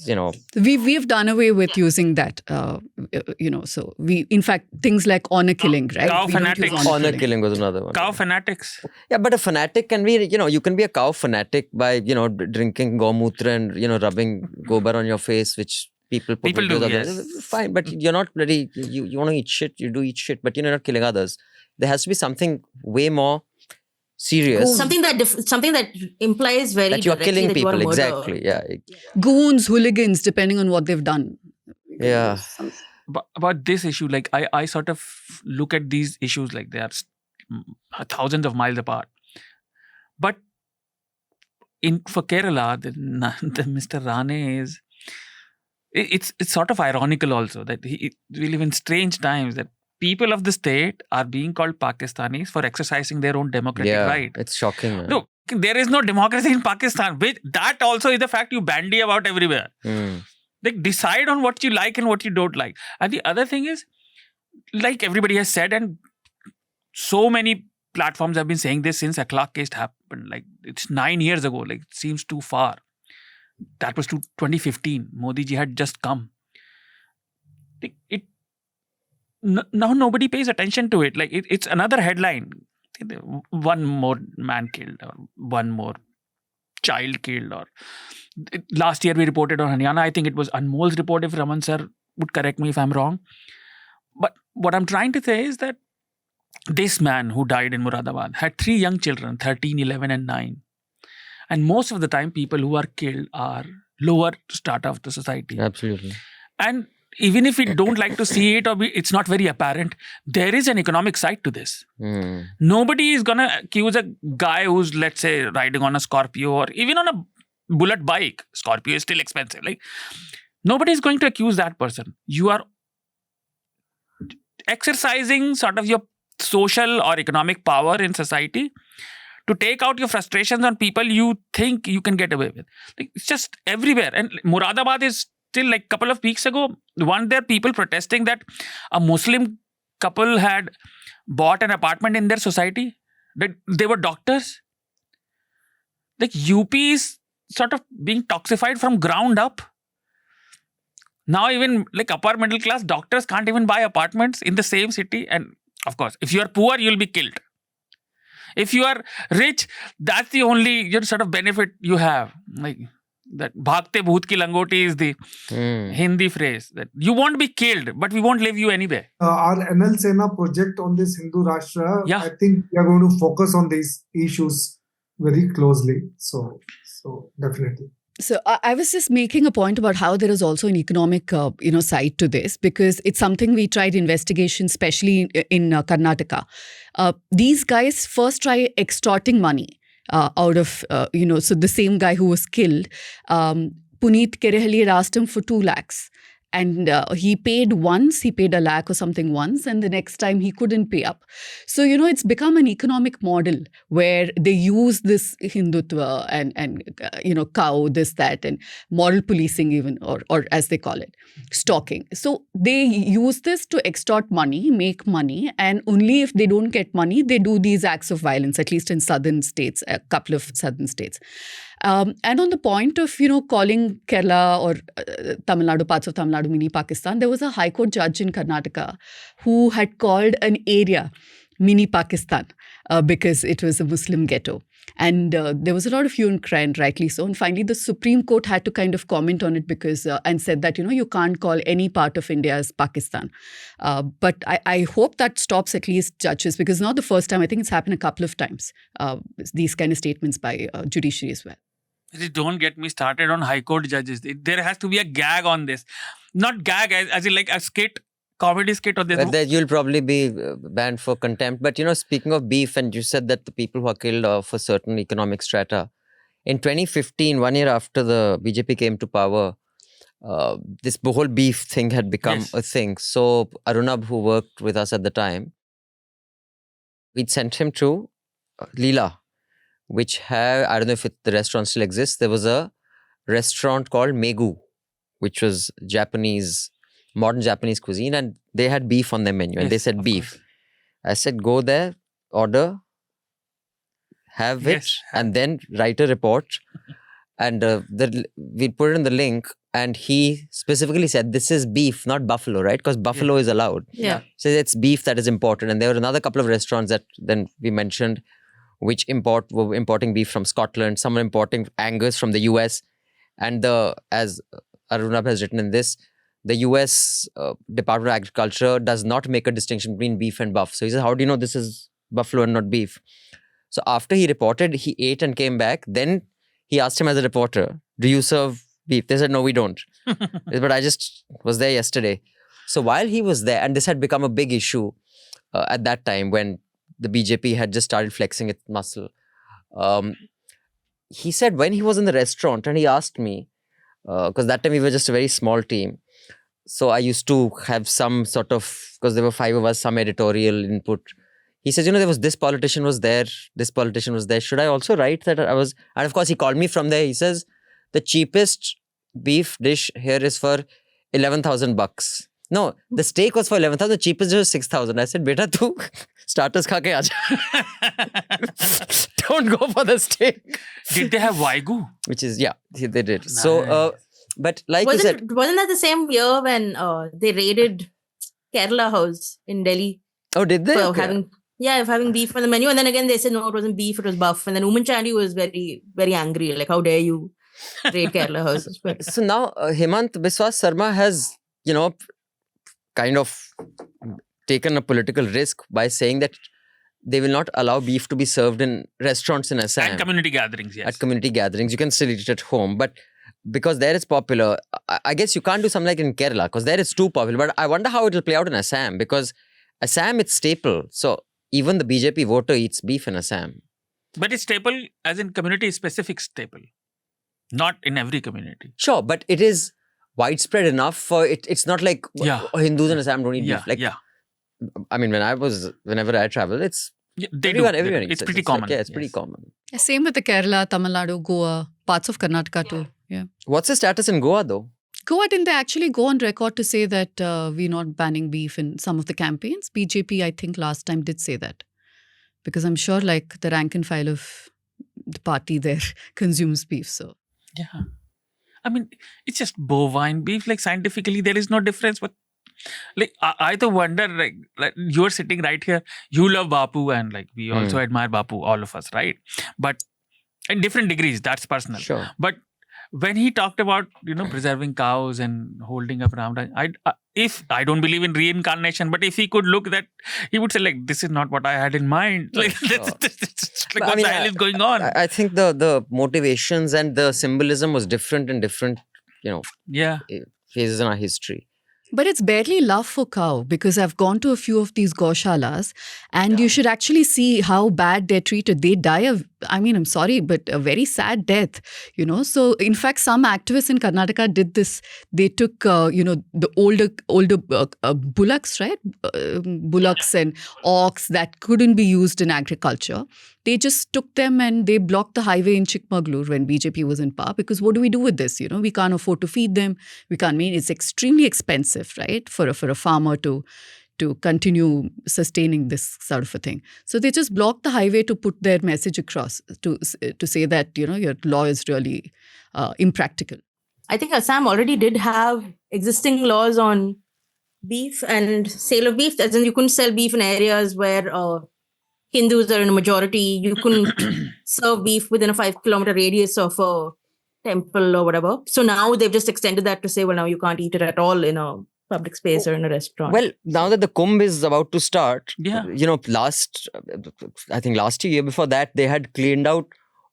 We've done away with using that, so we, in fact, things like honor killing, right? Cow fanatics. Honor killing was another one. Cow fanatics. Yeah, but a fanatic can be, you can be a cow fanatic by, drinking gomutra and, rubbing gobar on your face, which people do, yes. Fine, but you're not bloody, you want to eat shit, you do eat shit, but you're not killing others. There has to be something way more serious. Something that implies very that you're killing that people. You are Exactly. Yeah. Goons, hooligans, depending on what they've done. Yeah. But about this issue, like I sort of look at these issues like they are thousands of miles apart. But for Kerala, the Mr. Rane is, it's sort of ironical also that we live in strange times that people of the state are being called Pakistanis for exercising their own democratic right. It's shocking. Man. No, there is no democracy in Pakistan. That also is the fact you bandy about everywhere. Like decide on what you like and what you don't like. And the other thing is, like everybody has said, and so many platforms have been saying this since Akhlaq case happened. Like it's 9 years ago. Like it seems too far. That was 2015. Modi ji had just come. Now nobody pays attention to it. Like it's another headline. One more man killed or one more child killed. Or last year we reported on Haryana. I think it was Anmol's report, if Raman sir would correct me if I'm wrong. But what I'm trying to say is that this man who died in Moradabad had 3 young children, 13, 11 and 9. And most of the time people who are killed are lower strata of the society. Absolutely. And even if we don't like to see it or it's not very apparent, there is an economic side to this. Nobody is going to accuse a guy who's, let's say, riding on a Scorpio or even on a bullet bike. Scorpio is still expensive. Like, nobody is going to accuse that person. You are exercising sort of your social or economic power in society to take out your frustrations on people you think you can get away with. Like, it's just everywhere. And Moradabad is still, like a couple of weeks ago, weren't there people protesting that a Muslim couple had bought an apartment in their society? That they were doctors. like UP is sort of being toxified from ground up. Now even like upper middle class doctors can't even buy apartments in the same city. And of course, if you are poor, you'll be killed. If you are rich, that's the only sort of benefit you have. Like that bhagte bhoot ki langoti is the Hindi phrase. That you won't be killed, but we won't leave you anywhere. Our NL Sena project on this Hindu Rashtra, Yeah. I think we are going to focus on these issues very closely. So definitely. So I was just making a point about how there is also an economic, side to this, because it's something we tried investigation, especially in Karnataka. These guys first try extorting money out of, so the same guy who was killed, Puneet Kerehali had asked him for 2 lakhs. And he paid once, he paid 1 lakh or something once, and the next time he couldn't pay up. So, it's become an economic model where they use this Hindutva and cow, this, that, and moral policing even, or as they call it, stalking. So they use this to extort money, make money, and only if they don't get money, they do these acts of violence, at least in southern states, a couple of southern states. And on the point of, calling Kerala or Tamil Nadu, parts of Tamil Nadu, mini Pakistan, there was a High Court judge in Karnataka who had called an area mini Pakistan because it was a Muslim ghetto. And there was a lot of hue and cry, and rightly so. And finally, the Supreme Court had to kind of comment on it because and said that, you can't call any part of India as Pakistan. But I hope that stops at least judges, because not the first time. I think it's happened a couple of times, these kind of statements by judiciary as well. Don't get me started on High Court judges. There has to be a gag on this. Not gag as in like a skit, comedy skit or this. But then you'll probably be banned for contempt. But speaking of beef, and you said that the people who are killed are for certain economic strata. In 2015, 1 year after the BJP came to power, this whole beef thing had become a thing. So Arunab, who worked with us at the time, we'd sent him to Leela, which I don't know if the restaurant still exists. There was a restaurant called Megu, which was modern Japanese cuisine, and they had beef on their menu, and they said beef. Course. I said, go there, order, have it, and then write a report. And we put it in the link, and he specifically said, this is beef, not buffalo, right? Because buffalo is allowed. Yeah. So it's beef that is important. And there were another couple of restaurants that then we mentioned, which were importing beef from Scotland, some were importing Angus from the US. And as Arunab has written in this, the US Department of Agriculture does not make a distinction between beef and buff. So he says, how do you know this is buffalo and not beef? So after he reported, he ate and came back. Then he asked him as a reporter, do you serve beef? They said, no, we don't. But I just was there yesterday. So while he was there, and this had become a big issue at that time when the BJP had just started flexing its muscle. He said when he was in the restaurant, and he asked me, because that time we were just a very small team. So I used to have some sort of, because there were 5 of us, some editorial input. He says, there was this politician was there, this politician was there. Should I also write that I was? And of course, he called me from there. He says, the cheapest beef dish here is for $11,000. No, the steak was for 11,000. The cheapest was 6,000. I said, beta, tu starters kha ke aaja. Don't go for the steak. Did they have Wagyu? Which is, yeah, they did. Nice. So, but like you said, wasn't that the same year when they raided Kerala House in Delhi? Oh, did they? For having beef on the menu. And then again, they said, no, it wasn't beef, it was buff. And then Uman Chandi was very, very angry. Like, how dare you raid Kerala House? So now Hemant Biswas Sarma has, kind of taken a political risk by saying that they will not allow beef to be served in restaurants in Assam. At community gatherings, yes. At community gatherings. You can still eat it at home. But because there it's popular, I guess you can't do something like in Kerala because there it's too popular. But I wonder how it will play out in Assam because Assam, it's staple. So even the BJP voter eats beef in Assam. But it's staple as in community-specific staple. Not in every community. Sure, but it is widespread enough for it. It's not like Hindus in Assam don't eat beef. Like, I mean, whenever I travel, it's everyone eats. It's pretty common. It's pretty common. Same with the Kerala, Tamil Nadu, Goa, parts of Karnataka too. Yeah. What's the status in Goa though? Goa, didn't they actually go on record to say that we're not banning beef in some of the campaigns? BJP, I think last time did say that. Because I'm sure like the rank and file of the party there consumes beef. So Yeah. I mean, it's just bovine beef. Like scientifically, there is no difference. But like, I though wonder, like you're sitting right here. You love Bapu, and like we also admire Bapu, all of us, right? But in different degrees, that's personal. Sure. But when he talked about, preserving cows and holding up Ram, if I don't believe in reincarnation, but if he could look that, he would say like, this is not what I had in mind. Like, Sure. like what the hell is going on? I think the motivations and the symbolism was different in different, Yeah. phases in our history. but it's barely love for cow, because I've gone to a few of these goshalas, and you should actually see how bad they're treated. They die I'm sorry, but a very sad death, So in fact, some activists in Karnataka did this. They took, the older bullocks, right? Bullocks and ox that couldn't be used in agriculture. They just took them and they blocked the highway in Chikmagalur when BJP was in power, because what do we do with this? We can't afford to feed them. We can't. It's extremely expensive, right, for a farmer to continue sustaining this sort of a thing. So they just blocked the highway to put their message across, to say that, your law is really impractical. I think Assam already did have existing laws on beef and sale of beef. As in, you couldn't sell beef in areas where Hindus are in a majority. You couldn't serve beef within a 5-kilometer radius of a temple or whatever. So now they've just extended that to say, well, now you can't eat it at all in a public space or in a restaurant. Well, now that the Kumbh is about to start, Yeah. I think last year before that, they had cleaned out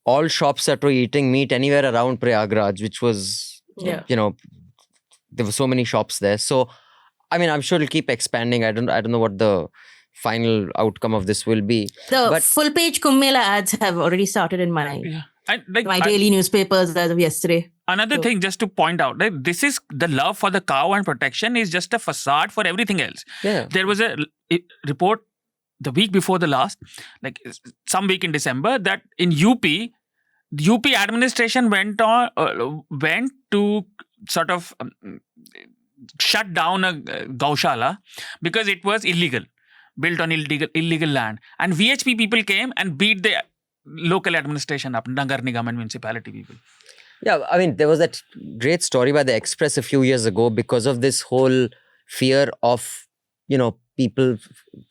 all shops that were eating meat anywhere around Prayagraj, which was, Yeah. there were so many shops there. So, I'm sure it'll keep expanding. I don't know what the final outcome of this will be. The full-page Kumbh Mela ads have already started in my Yeah. And like daily newspapers as of yesterday. Another thing, just to point out, that this is the love for the cow and protection is just a facade for everything else. Yeah. There was a report the week before the last, like some week in December, that in UP, the UP administration went to sort of shut down a gaushala because it was illegal, built on illegal land. And VHP people came and beat the local administration up, Nagar Nigam and municipality people. Yeah, there was that great story by the Express a few years ago because of this whole fear of, people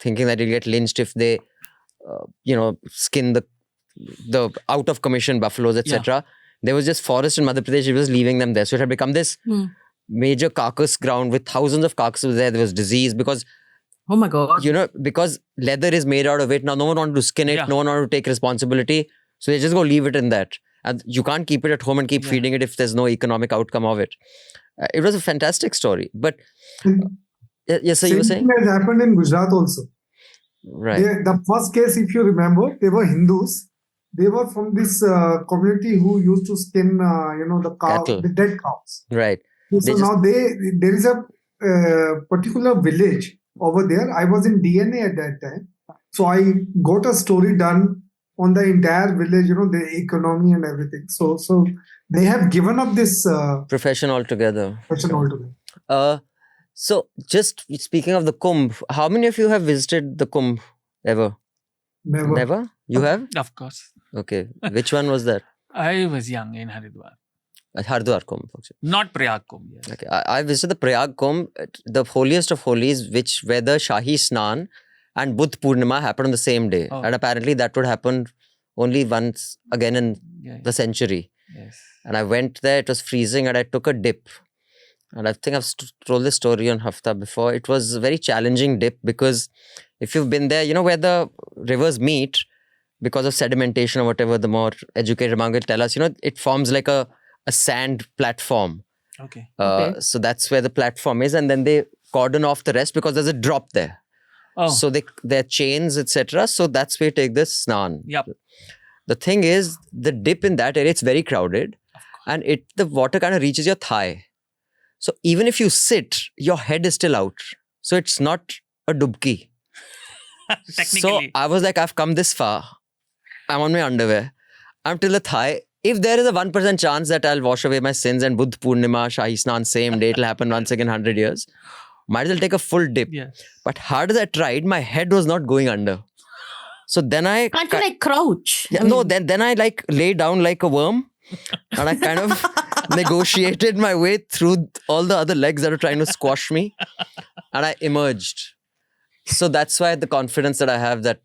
thinking that you'll get lynched if they, skin the out of commission buffaloes, etc. There was just forest in Madhya Pradesh, it was leaving them there. So it had become this major carcass ground with thousands of carcasses there. There was disease because, Oh my God. because leather is made out of it. Now, no one wanted to skin it. Yeah. No one wanted to take responsibility. So they just go leave it in that. And you can't keep it at home and keep feeding it if there's no economic outcome of it. It was a fantastic story. But, yes, sir, you were saying? Same thing has happened in Gujarat also. Right. The first case, if you remember, they were Hindus. They were from this community who used to skin, the cow, Cattle. the dead cows. Right. So now there is a particular village over there. I was in DNA at that time. So I got a story done on the entire village, the economy and everything. So they have given up this Profession altogether. profession altogether. So just speaking of the Kumbh, how many of you have visited the Kumbh ever? Never. Never? You have? Of course. Okay. Which one was that? I was young in Haridwar. Hardwar Kumbh. Not Prayag Kumbh. Yes. Okay. I visited the Prayag Kumbh, the holiest of holies, where the Shahi Snan and Buddh Purnima happened on the same day. Oh. And apparently that would happen only once again in Yeah. the century. Yes. And I went there, it was freezing and I took a dip. And I think I've told this story on Hafta before. It was a very challenging dip because if you've been there, where the rivers meet, because of sedimentation or whatever, the more educated among will tell us, it forms like a sand platform. Okay. So that's where the platform is. And then they cordon off the rest because there's a drop there. Oh. So there are chains, etc. So that's where you take the snan. Yep. The thing is, the dip in that area, it's very crowded. And the water kind of reaches your thigh. So even if you sit, your head is still out. So it's not a dubki. Technically. So I was like, I've come this far. I'm on my underwear. I'm till the thigh. If there is a 1% chance that I'll wash away my sins and Buddh Purnima, Shahi Snan, same day, it'll happen once again 100 years. Might as well take a full dip. Yeah. But hard as I tried, my head was not going under. So then I... Can't you like crouch? Yeah, no, then I like lay down like a worm and I kind of negotiated my way through all the other legs that are trying to squash me and I emerged. So that's why the confidence that I have that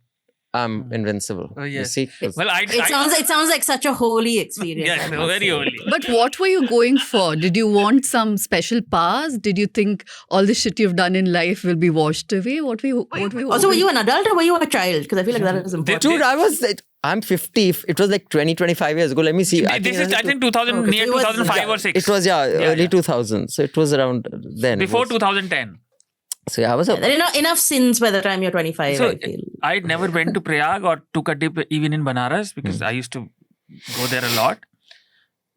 I'm invincible. Oh, yes. You see? Well, It sounds like such a holy experience. Yes, I must very say. holy. But what were you going for? Did you want some special powers? Did you think all the shit you've done in life will be washed away? What were you Also, were you an adult or were you a child? Because I feel like that is important. Dude, I'm 50. It was like 25 years ago. Let me see. I think 2000, near 2005 or 6. It was, early 2000. So it was around then. Before 2010. So yeah, I was... There are enough sins by the time you're 25, So I feel. I never went to Prayag or took a dip even in Banaras because I used to go there a lot.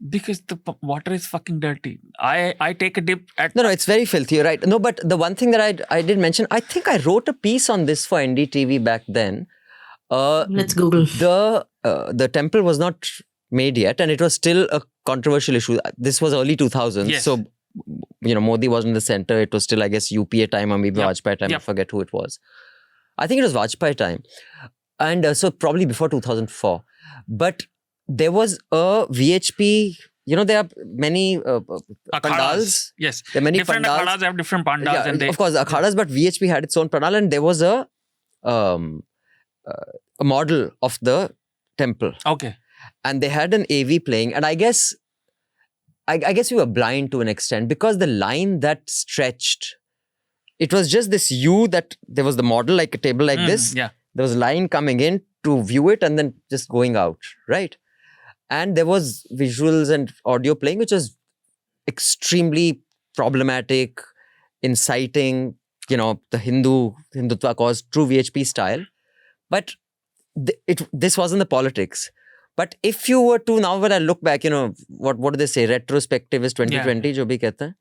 Because the water is fucking dirty. I take a dip at... No, it's very filthy, you're right. No, but the one thing that I did mention, I think I wrote a piece on this for NDTV back then. Let's Google. The temple was not made yet and it was still a controversial issue. This was early 2000s. Yes. So, Modi was in the center. It was still, I guess, UPA time or maybe Vajpayee time. I forget who it was. I think it was Vajpayee time. And so probably before 2004. But there was a VHP, there are many pandals. Yes. There are many different pandals. akhadas have different pandals. Yeah, And of course, akhadas, but VHP had its own pandal and there was a model of the temple. Okay. And they had an AV playing and I guess we were blind to an extent because the line that stretched, it was just this U that there was the model like a table like this. Yeah. There was a line coming in to view it and then just going out, right? And there was visuals and audio playing, which was extremely problematic, inciting, the Hindutva cause, true VHP style. But this wasn't the politics. But if you were to, now when I look back, what do they say? Retrospective is 2020, jo bhi kehte hain.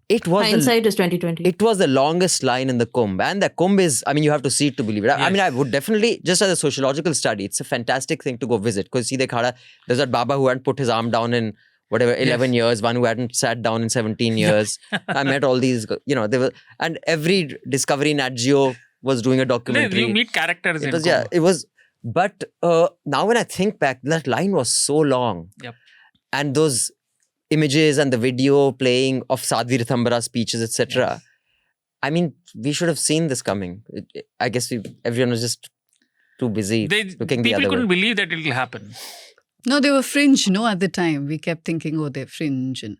It was Hindsight is 2020. It was the longest line in the Kumbh. And the Kumbh is, you have to see it to believe it. I mean, I would definitely, just as a sociological study, it's a fantastic thing to go visit. Because see, there's that Baba who hadn't put his arm down in 11 years, one who hadn't sat down in 17 years. I met all these, and every Discovery Nat Geo was doing a documentary. You meet characters in it was. But now when I think back, that line was so long. Yep. And those images and the video playing of Sadhvi Rithambara's speeches, etc. Yes. I mean, we should have seen this coming. I guess everyone was just too busy looking the other way. People couldn't believe that it will happen. No, they were fringe, at the time. We kept thinking, they're fringe and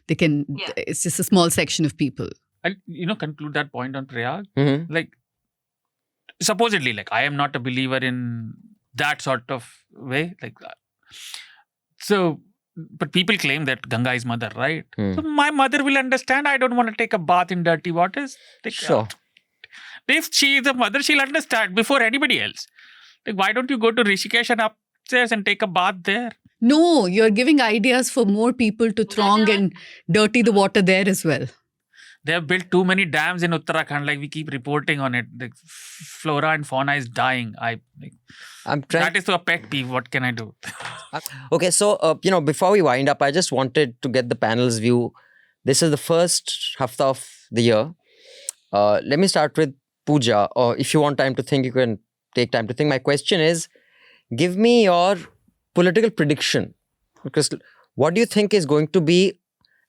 they can, it's just a small section of people. I'll, conclude that point on Prayag. Mm-hmm. Supposedly, I am not a believer in that sort of way. But people claim that Ganga is mother, right? So my mother will understand. I don't want to take a bath in dirty waters. Sure. If she is a mother, she'll understand before anybody else. Why don't you go to Rishikesh and upstairs and take a bath there? No, you're giving ideas for more people to throng and dirty the water there as well. They have built too many dams in Uttarakhand. We keep reporting on it. The flora and fauna is dying. I'm trying. That is a pet peeve. What can I do? Okay, so before we wind up, I just wanted to get the panel's view. This is the first Hafta of the year. Let me start with Pooja. Or if you want time to think, you can take time to think. My question is, give me your political prediction. Because what do you think is going to be,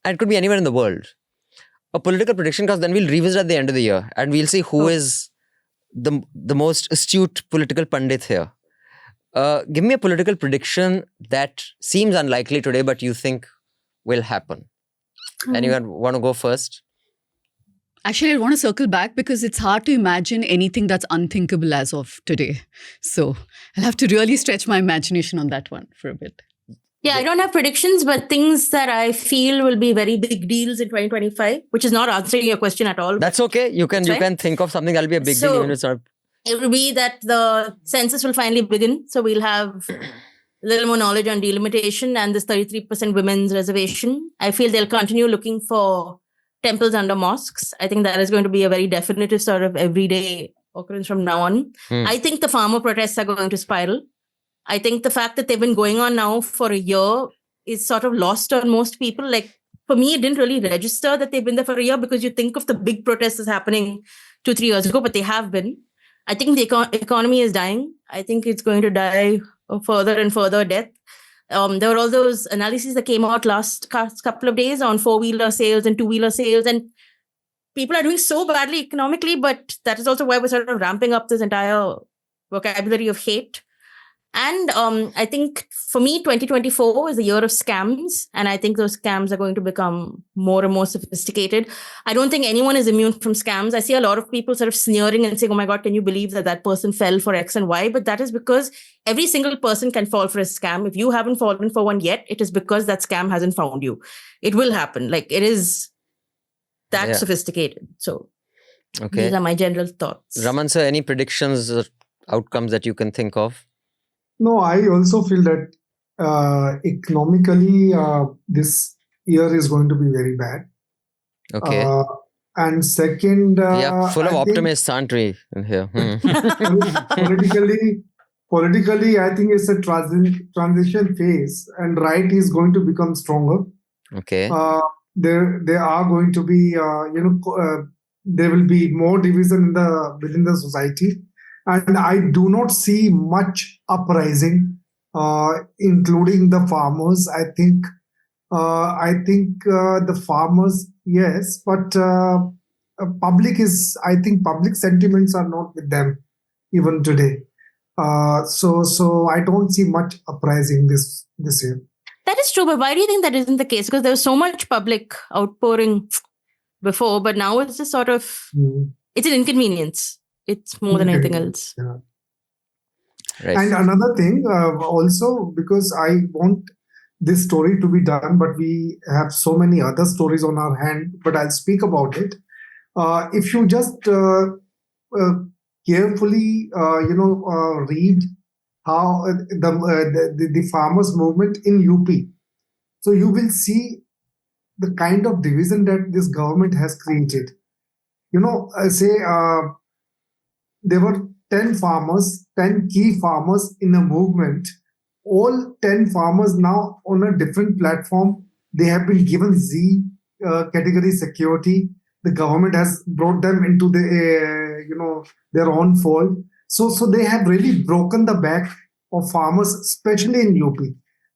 and it could be anywhere in the world, a political prediction, because then we'll revisit at the end of the year and we'll see who is the most astute political pundit here. Give me a political prediction that seems unlikely today, but you think will happen. Anyone want to go first? Actually, I want to circle back because it's hard to imagine anything that's unthinkable as of today. So I'll have to really stretch my imagination on that one for a bit. Yeah, I don't have predictions, but things that I feel will be very big deals in 2025, which is not answering your question at all. That's okay. You can think of something that'll be a big deal even if it's not. It will be that the census will finally begin. So we'll have a little more knowledge on delimitation and this 33% women's reservation. I feel they'll continue looking for temples under mosques. I think that is going to be a very definitive sort of everyday occurrence from now on. I think the farmer protests are going to spiral. I think the fact that they've been going on now for a year is sort of lost on most people. For me, it didn't really register that they've been there for a year because you think of the big protests as happening 2-3 years ago, but they have been. I think the economy is dying. I think it's going to die a further and further death. There were all those analyses that came out last couple of days on 4-wheeler sales and 2-wheeler sales, and people are doing so badly economically, but that is also why we're sort of ramping up this entire vocabulary of hate. And I think for me, 2024 is a year of scams. And I think those scams are going to become more and more sophisticated. I don't think anyone is immune from scams. I see a lot of people sort of sneering and saying, oh my God, can you believe that person fell for X and Y? But that is because every single person can fall for a scam. If you haven't fallen for one yet, it is because that scam hasn't found you. It will happen. Like, it is that sophisticated. So these are my general thoughts. Raman sir, any predictions or outcomes that you can think of? No, I also feel that economically this year is going to be very bad. Okay. And second, full of optimists, aren't we, in here? Politically, I think it's a transition phase, and right is going to become stronger. Okay. There are going to be, there will be more division within the society. And I do not see much uprising, including the farmers. I think the farmers, yes, but public sentiments are not with them even today. So I don't see much uprising this year. That is true, but why do you think that isn't the case? Because there was so much public outpouring before, but now it's just sort of, it's an inconvenience. It's more than anything else. Yeah. Right. And another thing, also, because I want this story to be done, but we have so many other stories on our hand, but I'll speak about it. If you just carefully, read how the farmers' movement in UP, so you will see the kind of division that this government has created. There were 10 key farmers in a movement. All 10 farmers now on a different platform. They have been given Z category security. The government has brought them into their own fold. So they have really broken the back of farmers, especially in UP.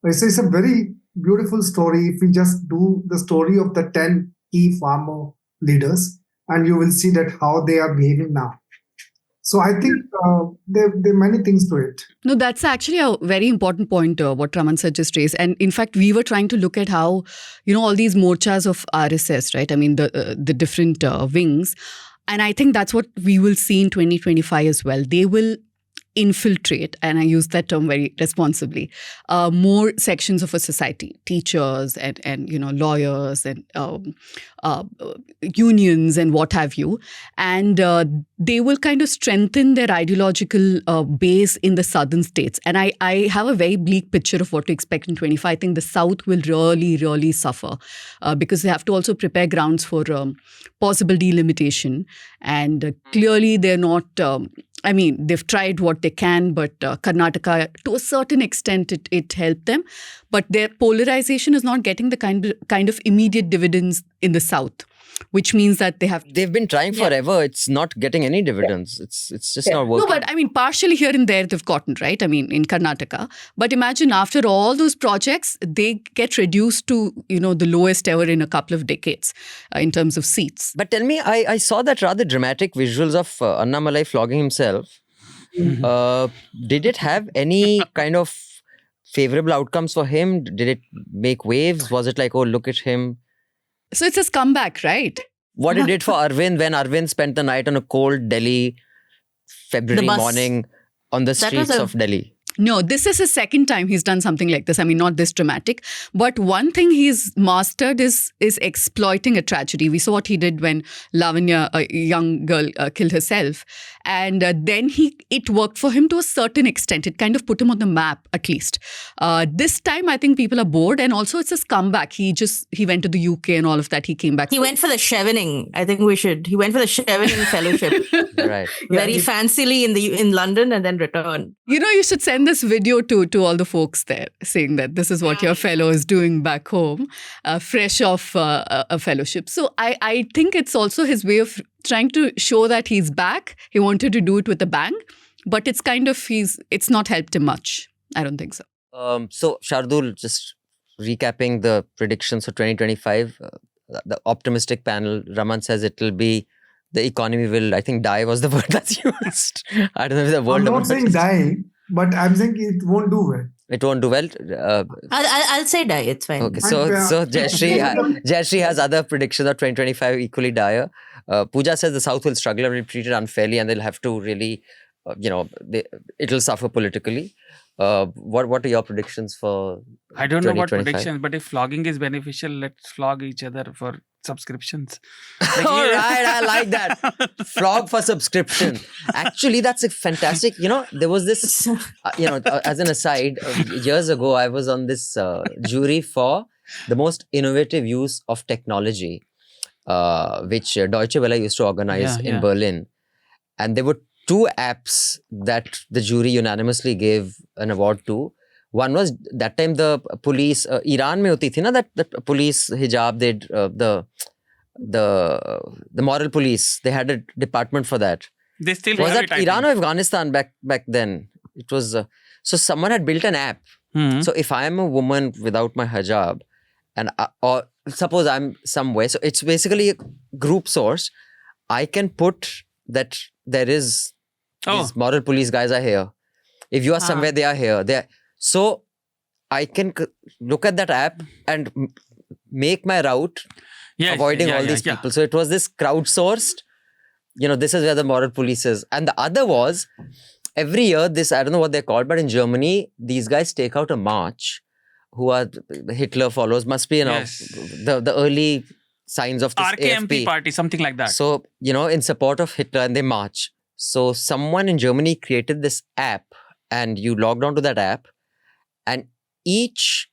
It's a very beautiful story. If we just do the story of the 10 key farmer leaders, and you will see that how they are behaving now. So I think there are many things to it. No, that's actually a very important point, what Raman said just raised. And in fact, we were trying to look at how, all these morchas of RSS, right? I mean, the different wings. And I think that's what we will see in 2025 as well. They will infiltrate, and I use that term very responsibly, more sections of a society, teachers and lawyers and unions and what have you. And they will kind of strengthen their ideological base in the southern states. And I have a very bleak picture of what to expect in 25. I think the South will really, really suffer because they have to also prepare grounds for possible delimitation. And clearly they're not... they've tried what they can, but Karnataka, to a certain extent, it helped them. But their polarization is not getting the kind of immediate dividends in the South, which means that they've been trying forever. It's not getting any dividends. It's just not working. No, but partially here and there they've gotten, right? In Karnataka. But imagine after all those projects, they get reduced to, the lowest ever in a couple of decades in terms of seats. But tell me, I saw that rather dramatic visuals of Annamalai flogging himself. Mm-hmm. Did it have any kind of favorable outcomes for him? Did it make waves? Was it like, oh, look at him? So it's a comeback, right? What it did for Arvind when Arvind spent the night on a cold Delhi February morning on the streets of Delhi. No, this is his second time he's done something like this. Not this dramatic. But one thing he's mastered is exploiting a tragedy. We saw what he did when Lavanya, a young girl, killed herself. And then it worked for him to a certain extent. It kind of put him on the map, at least. This time, I think people are bored. And also, it's his comeback. He went to the UK and all of that. He came back. He went for the Chevening. I think he went for the Chevening Fellowship. Right. Very fancily in London and then returned. You should send this video to all the folks there, saying that this is what your fellow is doing back home, fresh off a fellowship. So I think it's also his way of trying to show that he's back. He wanted to do it with a bang, but it's kind of it's not helped him much. I don't think so. So Shardool, just recapping the predictions for 2025, the optimistic panel, Raman says it will be, the economy will, I think die was the word that's used. I don't know if the word. I'm not saying die, but I'm saying it won't do well. It won't do well. I'll say die. It's fine. Okay, so Jayashree has other predictions of 2025 equally dire. Pooja says the South will struggle and will be treated unfairly, and they'll have to really, it'll suffer politically. What are your predictions for? I don't know what predictions, but if flogging is beneficial, let's flog each other for subscriptions. All right, I like that. Flog for subscription. Actually, that's a fantastic. There was this. As an aside, years ago, I was on this jury for the most innovative use of technology, which Deutsche Welle used to organize in Berlin, and there were 2 apps that the jury unanimously gave an award to. One was, that time the police, Iran mein hoti thi na, that the police hijab, the moral police, they had a department for that. They still was have that it, Iran or Afghanistan back then? It was, so someone had built an app. So if I am a woman without my hijab, and or suppose I'm somewhere, so it's basically a group source. I can put that there is, these moral police guys are here. If you are somewhere, they are here. So I can look at that app and make my route, avoiding all these people. So it was this crowdsourced, this is where the moral police is. And the other was, every year, this, I don't know what they're called, but in Germany, these guys take out a march, who are Hitler followers, must be, the early signs of this RKMP AFP party, something like that. So, in support of Hitler, and they march. So someone in Germany created this app, and you logged onto that app, and each,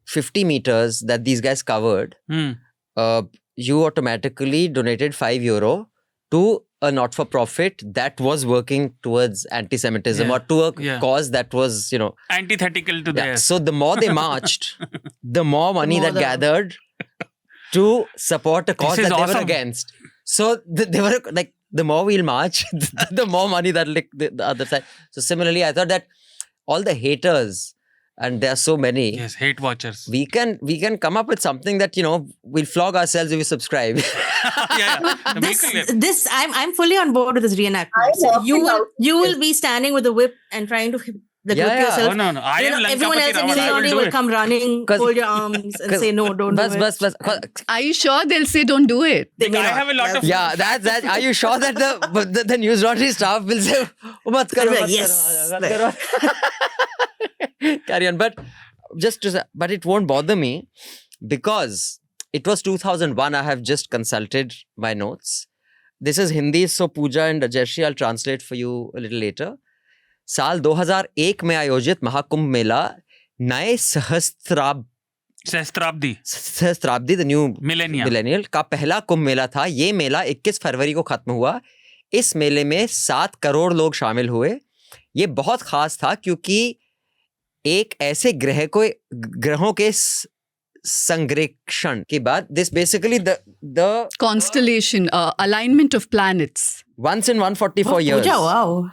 50 meters that these guys covered, you automatically donated €5 to a not-for-profit that was working towards anti-Semitism or to a cause that was, antithetical to theirs. So the more they marched, the more money that gathered to support a cause that they were against. So they were like, the more we'll march, the more money that the other side. So similarly, I thought that all the haters, and there are so many. Yes, hate watchers. We can come up with something that, we'll flog ourselves if we subscribe. This I'm fully on board with this reenactment. So you will be standing with a whip and trying to grip yourself. Oh, no. I am everyone else in Newslaundry will come running, hold your arms and say, no, don't do it. Are you sure they'll say don't do it? I have a lot of... Yeah, that. Are you sure that the Newslaundry staff will say, mat karo, yes. Carry on. But but it won't bother me, because it was 2001. I have just consulted my notes. This is Hindi, so Pooja and Jayashree, I'll translate for you a little later. साल 2001 में आयोजित महाकुंभ मेला नए सहस्त्राब्दी the new millennial का पहला कुंभ मेला था. ये मेला 21 फरवरी को खत्म हुआ. इस मेले में 7 करोड़ लोग शामिल हुए. ये बहुत खास था क्योंकि एक ऐसे ग्रहों के संरेक्षण के बाद, this basically the constellation, alignment of planets. Once in 144 years. Wow.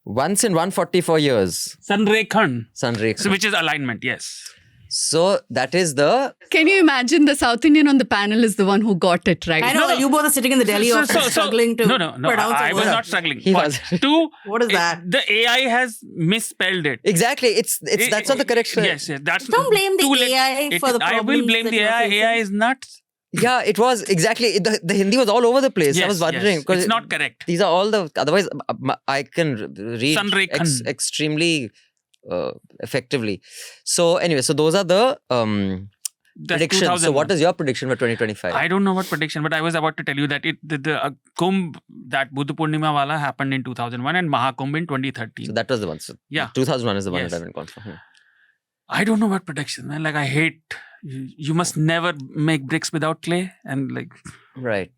Once in 144 years. Sanrekhan. So, which is alignment, yes. So that is the... Can you imagine the South Indian on the panel is the one who got it right? I know, you both are sitting in the Delhi office struggling to pronounce I was not struggling. He was. What is that? The AI has misspelled it. Exactly. That's not the correct way. Yes. That's don't blame the AI for the problems. I will blame the AI. AI is nuts. Yeah, it was exactly. The Hindi was all over the place. Yes, I was wondering. Yes. It's not correct. These are all the... Otherwise, I can read extremely... effectively. So anyway, so those are the predictions. So what is your prediction for 2025? I don't know what prediction, but I was about to tell you that the Kumbh, that Buddha Purnima wala happened in 2001 and Mahakumbh in 2013. So that was the one. So yeah. 2001 is the one that I've been gone for. I don't know what prediction, man. Like I hate, you must never make bricks without clay and like... Right.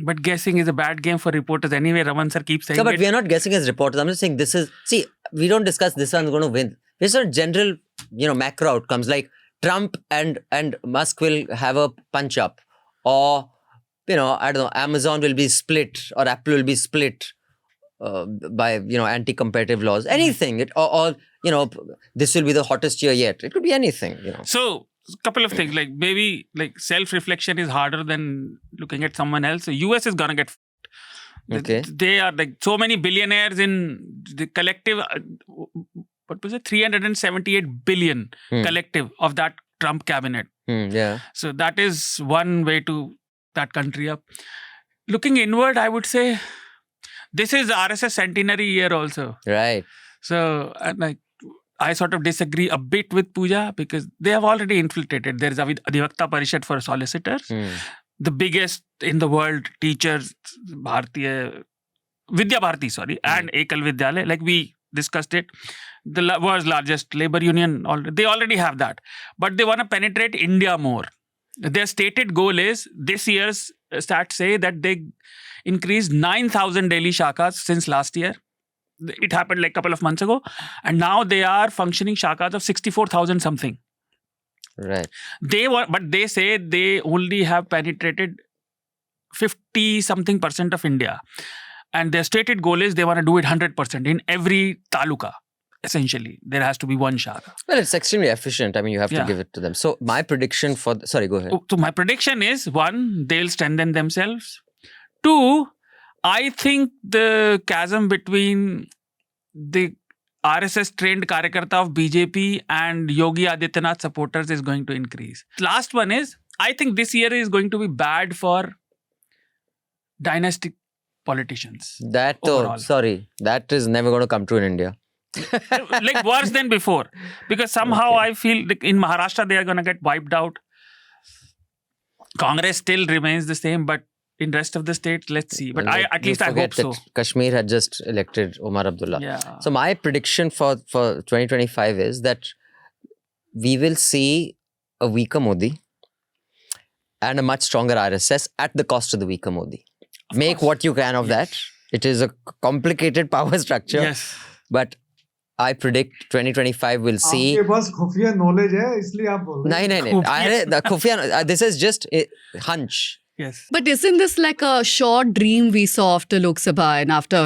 But guessing is a bad game for reporters anyway. Raman sir keeps saying but we are not guessing as reporters. I'm just saying this is... See, we don't discuss this one's going to win. These are general, macro outcomes like Trump and Musk will have a punch up, or I don't know, Amazon will be split or Apple will be split by, anti-competitive laws. Anything. Or, this will be the hottest year yet. It could be anything, So, a couple of things. Like maybe like self-reflection is harder than looking at someone else. So US is going to get... Okay. They are like so many billionaires in the collective... what was it? 378 billion collective of that Trump cabinet. Yeah. So that is one way to that country up. Looking inward, I would say this is RSS centenary year also. Right. So I sort of disagree a bit with Pooja because they have already infiltrated. There is Adhivakta Parishad for solicitors. The biggest in the world teachers, Vidya Bharati, and Ekal Vidyalaya. Like we discussed it. The world's largest labor union, they already have that. But they want to penetrate India more. Their stated goal is, this year's stats say that they increased 9,000 daily shakas since last year. It happened like a couple of months ago. And now they are functioning shakas of 64,000 something. Right. But they say they only have penetrated 50 something % of India. And their stated goal is they want to do it 100% in every taluka. Essentially, there has to be one shaka. Well, it's extremely efficient. I mean, you have to give it to them. So my prediction for... Sorry, go ahead. So my prediction is, 1, they'll strengthen themselves. 2, I think the chasm between the RSS-trained Karyakarta of BJP and Yogi Adityanath supporters is going to increase. Last one is, I think this year is going to be bad for dynastic politicians. That is never going to come true in India. Like worse than before. Because somehow I feel like in Maharashtra they are going to get wiped out. Congress still remains the same, but in rest of the states, let's see. But at least I hope so. Kashmir had just elected Omar Abdullah. Yeah. So my prediction for 2025 is that we will see a weaker Modi and a much stronger RSS at the cost of the weaker Modi. Make what you can of that. It is a complicated power structure. Yes. But I predict 2025 will see... आपके पास खुफिया knowledge है, इसलिए आप बोल रहे हैं. The खुफिया, this is just a hunch. Yes. But isn't this like a short dream we saw after Lok Sabha and after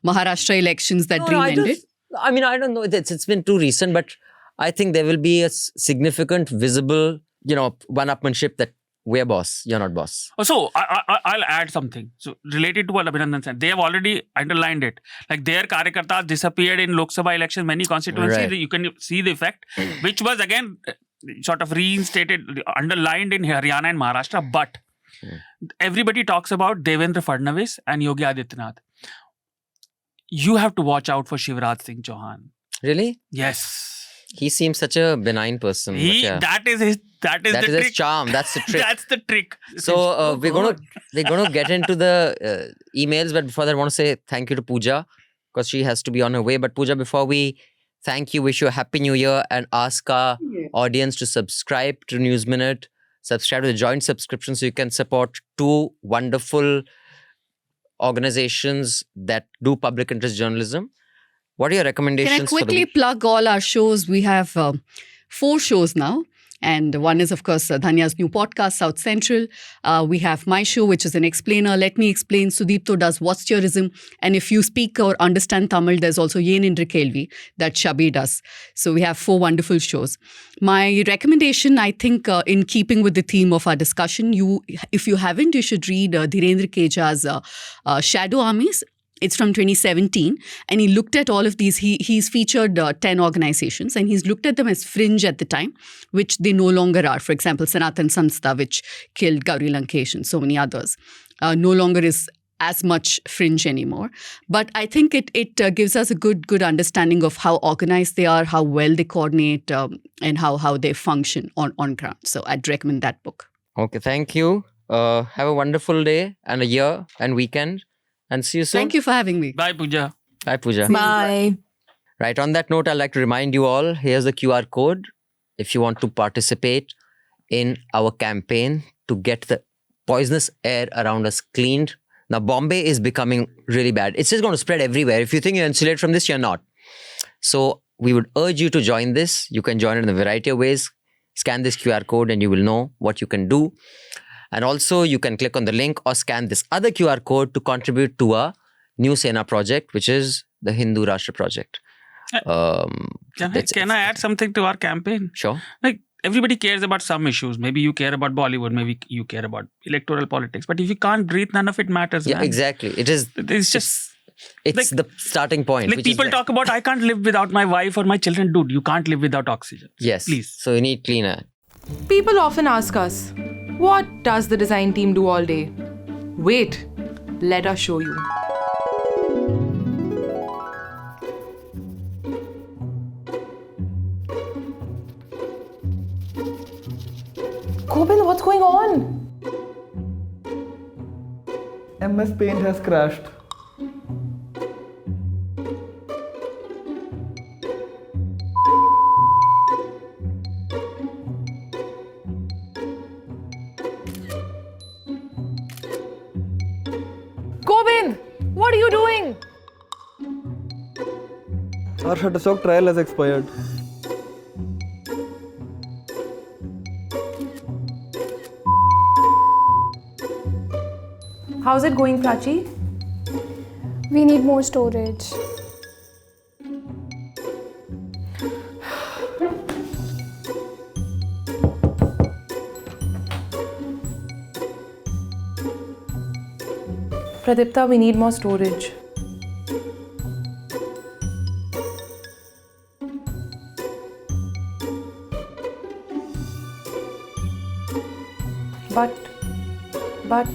Maharashtra elections that dream ended? I don't know. It's been too recent, but I think there will be a significant, visible, one-upmanship that we're boss, you're not boss. So, I'll add something. So, related to what Abhinandan said, they have already underlined it. Like their Karyakartas disappeared in Lok Sabha elections, many constituencies. Right. You can see the effect, which was again sort of reinstated, underlined in Haryana and Maharashtra. But everybody talks about Devendra Fadnavis and Yogi Adityanath. You have to watch out for Shivraj Singh Chauhan. Really? Yes. He seems such a benign person. That is the trick. His charm. That's the trick. That's the trick. So we're gonna get into the emails, but before that, I want to say thank you to Pooja because she has to be on her way. But Pooja, before we thank you, wish you a happy new year, and ask our audience to subscribe to News Minute, subscribe to the joint subscription so you can support 2 wonderful organizations that do public interest journalism. What are your recommendations? Can I quickly plug all our shows? We have 4 shows now. And one is, of course, Dhanya's new podcast, South Central. We have my show, which is an explainer. Let me explain. Sudipto does What's Tourism. And if you speak or understand Tamil, there's also Yen Indra Kelvi that Shabi does. So we have 4 wonderful shows. My recommendation, I think, in keeping with the theme of our discussion, if you haven't, you should read Dhirendra Keja's Shadow Armies. It's from 2017, and he looked at all of these. He's featured 10 organizations, and he's looked at them as fringe at the time, which they no longer are. For example, Sanatan Sanstha, which killed Gauri Lankesh and so many others, no longer is as much fringe anymore. But I think it gives us a good understanding of how organized they are, how well they coordinate, and how they function on ground. So I'd recommend that book. Okay, thank you. Have a wonderful day and a year and weekend. And see you soon. Thank you for having me. Bye, Pooja. Bye, Pooja. Bye. Right, on that note, I'd like to remind you all, here's the QR code. If you want to participate in our campaign to get the poisonous air around us cleaned. Now, Bombay is becoming really bad. It's just going to spread everywhere. If you think you're insulated from this, you're not. So we would urge you to join this. You can join it in a variety of ways. Scan this QR code and you will know what you can do. And also you can click on the link or scan this other QR code to contribute to a new Sena project, which is the Hindu Rashtra project. Can I add something to our campaign? Sure. Like, everybody cares about some issues. Maybe you care about Bollywood. Maybe you care about electoral politics. But if you can't breathe, none of it matters. Yeah, man. exactly. It's just... It's like, the starting point. Like people talk about, I can't live without my wife or my children. Dude, you can't live without oxygen. Yes. Please. So you need clean air. People often ask us, what does the design team do all day? Wait, let us show you. Gobind, what's going on? MS Paint has crashed. Gobind, what are you doing? Our Shutterstock trial has expired. How's it going, Prachi? We need more storage. Pradipta, we need more storage. But...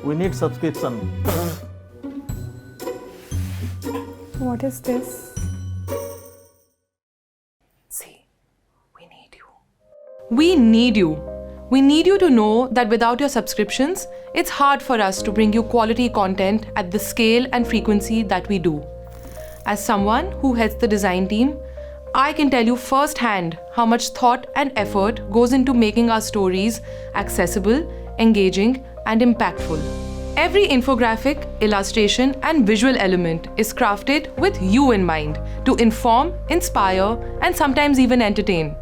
We need subscription. What is this? See, we need you. We need you. We need you to know that without your subscriptions, it's hard for us to bring you quality content at the scale and frequency that we do. As someone who heads the design team, I can tell you firsthand how much thought and effort goes into making our stories accessible, engaging, and impactful. Every infographic, illustration, and visual element is crafted with you in mind to inform, inspire, and sometimes even entertain.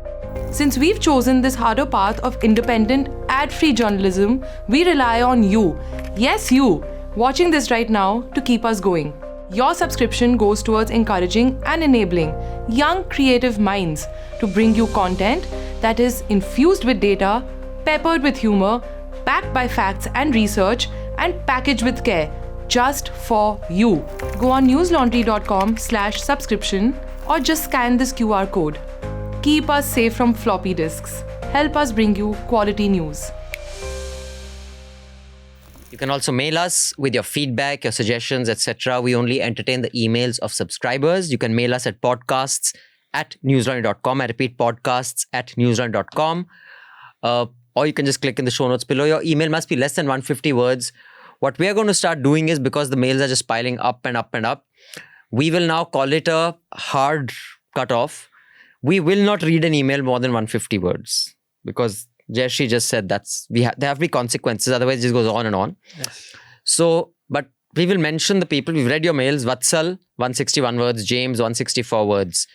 Since we've chosen this harder path of independent, ad-free journalism, we rely on you, yes you, watching this right now to keep us going. Your subscription goes towards encouraging and enabling young creative minds to bring you content that is infused with data, peppered with humor, backed by facts and research, and packaged with care, just for you. Go on newslaundry.com/subscription or just scan this QR code. Keep us safe from floppy disks. Help us bring you quality news. You can also mail us with your feedback, your suggestions, etc. We only entertain the emails of subscribers. You can mail us at podcasts@newslaundry.com. I repeat, podcasts@newslaundry.com. Or you can just click in the show notes below. Your email must be less than 150 words. What we are going to start doing is, because the mails are just piling up and up and up, we will now call it a hard cutoff. We will not read an email more than 150 words, because Jayashree just said there have to be consequences, otherwise it just goes on and on. Yes. So, but we will mention the people. We've read your mails. Vatsal, 161 words. James, 164 words.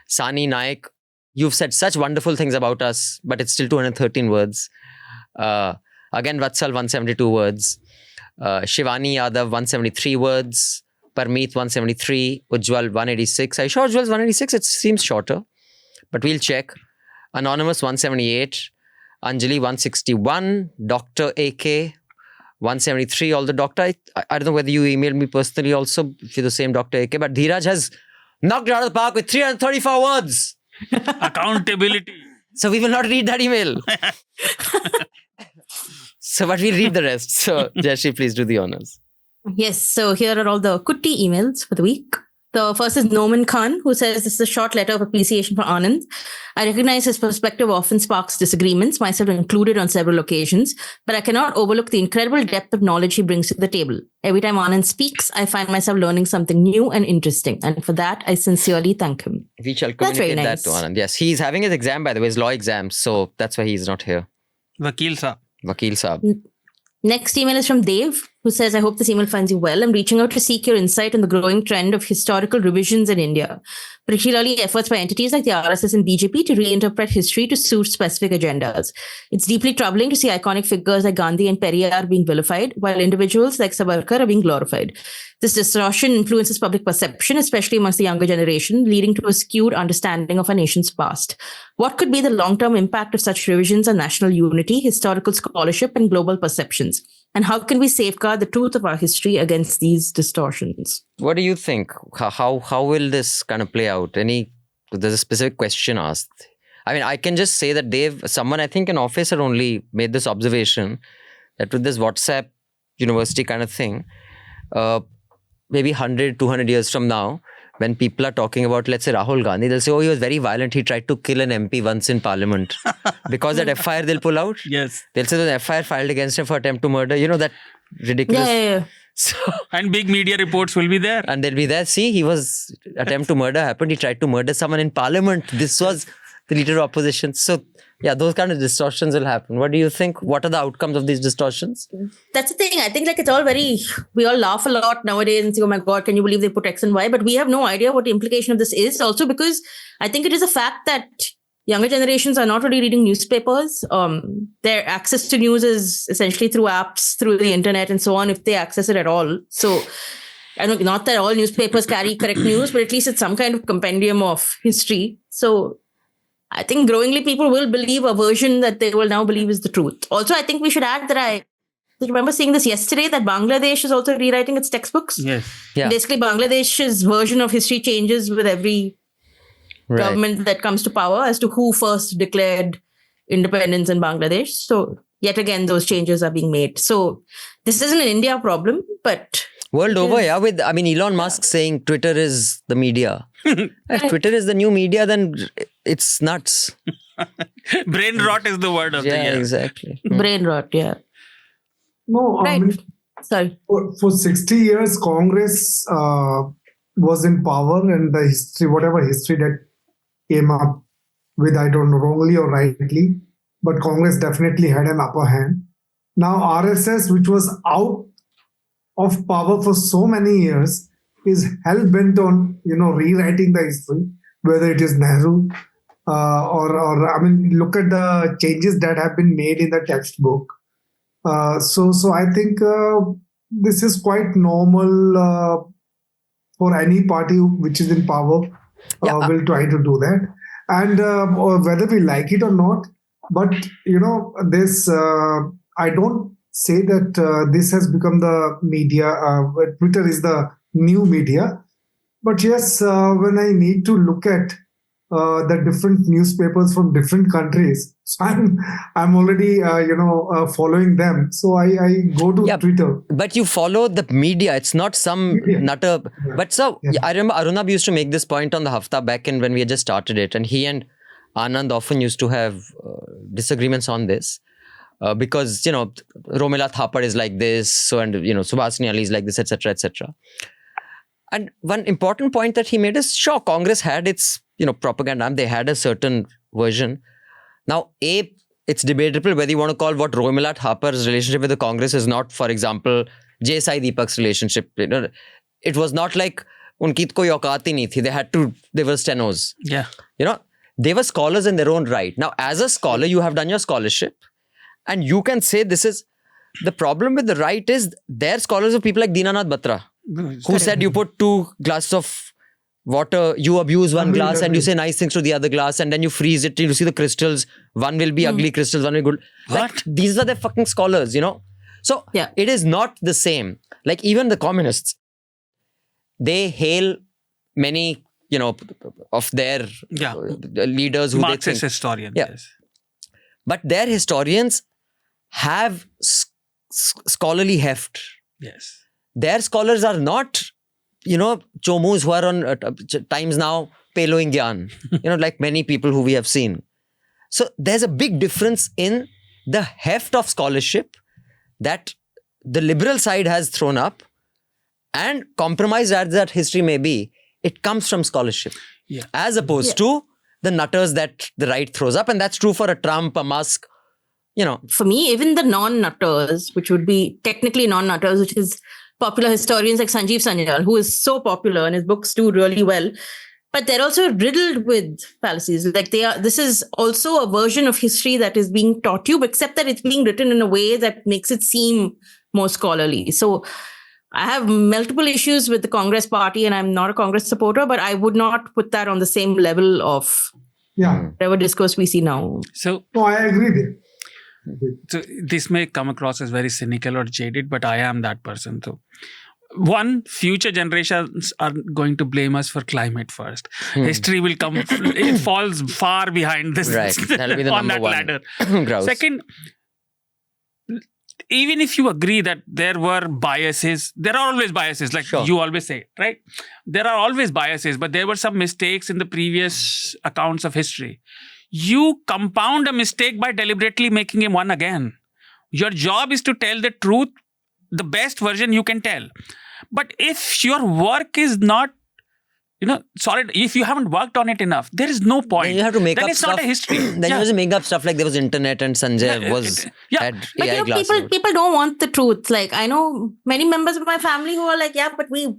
Sani Naik, you've said such wonderful things about us, but it's still 213 words. Again, Vatsal, 172 words. Shivani Yadav, 173 words. Parmeet, 173. Ujjwal, 186. Are you sure Ujjwal's 186? It seems shorter, but we'll check. Anonymous, 178. Anjali, 161. Dr. AK, 173. Although Doctor, I don't know whether you emailed me personally also, if you're the same Dr. AK, but Dheeraj has knocked it out of the park with 334 words. Accountability. So we will not read that email. So, but we'll read the rest. So, Jayashree, please do the honors. Yes, so here are all the Kutti emails for the week. The first is Noman Khan, who says, this is a short letter of appreciation for Anand. I recognize his perspective often sparks disagreements, myself included on several occasions, but I cannot overlook the incredible depth of knowledge he brings to the table. Every time Anand speaks, I find myself learning something new and interesting. And for that, I sincerely thank him. We shall That's very communicate nice. that to Anand. Yes, he's having his exam, by the way, his law exam. So that's why he's not here. Vakil Saab. Vakil Saab. Next email is from Dev. who says, I hope this email finds you well. I'm reaching out to seek your insight on the growing trend of historical revisions in India, particularly efforts by entities like the RSS and BJP to reinterpret history to suit specific agendas. It's deeply troubling to see iconic figures like Gandhi and Periyar being vilified, while individuals like Savarkar are being glorified. This distortion influences public perception, especially amongst the younger generation, leading to a skewed understanding of our nation's past. What could be the long-term impact of such revisions on national unity, historical scholarship, and global perceptions? And how can we safeguard the truth of our history against these distortions? What do you think? How will this kind of play out? There's a specific question asked. I mean, I can just say that someone, I think an officer only made this observation that with this WhatsApp university kind of thing, maybe 100, 200 years from now, when people are talking about, let's say, Rahul Gandhi, they'll say, oh, he was very violent. He tried to kill an MP once in parliament. Because that FIR they'll pull out. Yes. They'll say there's an FIR filed against him for attempt to murder. You know, that ridiculous. Yeah. So, and big media reports will be there. And they'll be there. See, attempt to murder happened. He tried to murder someone in parliament. This was the leader of opposition. So, yeah, those kind of distortions will happen. What do you think? What are the outcomes of these distortions? That's the thing. I think it's all we all laugh a lot nowadays and say, oh my God, can you believe they put X and Y? But we have no idea what the implication of this is. Also because I think it is a fact that younger generations are not really reading newspapers. Their access to news is essentially through apps, through the internet and so on, if they access it at all. So I know not that all newspapers carry correct news, but at least it's some kind of compendium of history. So I think growingly people will believe a version that they will now believe is the truth. Also, I think we should add that I remember seeing this yesterday, that Bangladesh is also rewriting its textbooks. Yes. Yeah. Basically, Bangladesh's version of history changes with every government that comes to power as to who first declared independence in Bangladesh. So yet again, those changes are being made. So this isn't an India problem, but... World over, yeah. Elon Musk saying Twitter is the media. If Twitter is the new media, then it's nuts. Brain rot is the word of the year. Yeah, exactly. Brain rot, yeah. No, Right. Sorry. For 60 years, Congress was in power, and the history, whatever history that came up with, I don't know, wrongly or rightly, but Congress definitely had an upper hand. Now, RSS, which was out of power for so many years, is hell-bent on, rewriting the history, whether it is Nehru or look at the changes that have been made in the textbook. So I think this is quite normal for any party which is in power will try to do that. And whether we like it or not, but, this, I don't say that this has become the media, Twitter is the new media. But yes, when I need to look at the different newspapers from different countries, so I'm already, following them. So I go to Twitter. But you follow the media. It's not some nutter. Yeah. But I remember Arunab used to make this point on the Hafta back in when we had just started it. And he and Anand often used to have disagreements on this. Because, Romila Thapar is like this, so and, Subhasini Ali is like this, etc., etc. And one important point that he made is, sure, Congress had its, propaganda. They had a certain version. Now, it's debatable whether you want to call what Romila Thapar's relationship with the Congress is not, for example, Jayashree Deepak's relationship. It was not like, unki koi auqat hi nahi thi. They were stenos. Yeah. They were scholars in their own right. Now, as a scholar, you have done your scholarship. And you can say this is, the problem with the right is their scholars are people like Dinanath Batra, who said you put 2 glasses of water, you abuse one glass and you say nice things to the other glass and then you freeze it, you see the crystals, one will be ugly crystals, one will be good. Like, these are the fucking scholars, So it is not the same. Like even the communists, they hail many, of their leaders who Marxist they think. historians. Yeah. Yes. But their historians have scholarly heft. Yes. Their scholars are not, chomus who are on Times Now peloing gyan, like many people who we have seen. So there's a big difference in the heft of scholarship that the liberal side has thrown up, and compromised as that history may be, it comes from scholarship. Yeah. As opposed to the nutters that the right throws up. And that's true for a Trump, a Musk, for me, even the non-nutters, which would be technically non-nutters, which is popular historians like Sanjeev Sanyal, who is so popular and his books do really well, but they're also riddled with fallacies. Like this is also a version of history that is being taught you, except that it's being written in a way that makes it seem more scholarly. So I have multiple issues with the Congress party, and I'm not a Congress supporter, but I would not put that on the same level of whatever discourse we see now. So, no, I agree there. So this may come across as very cynical or jaded, but I am that person. So, one, future generations are going to blame us for climate first. History will come, it falls far behind this. Right. That'll be the on number that one. ladder. Second, even if you agree that there were biases, there are always biases, like you always say, right? There are always biases, but there were some mistakes in the previous accounts of history. You compound a mistake by deliberately making him one again. Your job is to tell the truth, the best version you can tell. But if your work is not, solid, if you haven't worked on it enough, there is no point. Then you have to make then up it's stuff. not a history. Then you have to make up stuff like there was internet and Sanjay had But AI glasses. people don't want the truth. Like I know many members of my family who are like, but we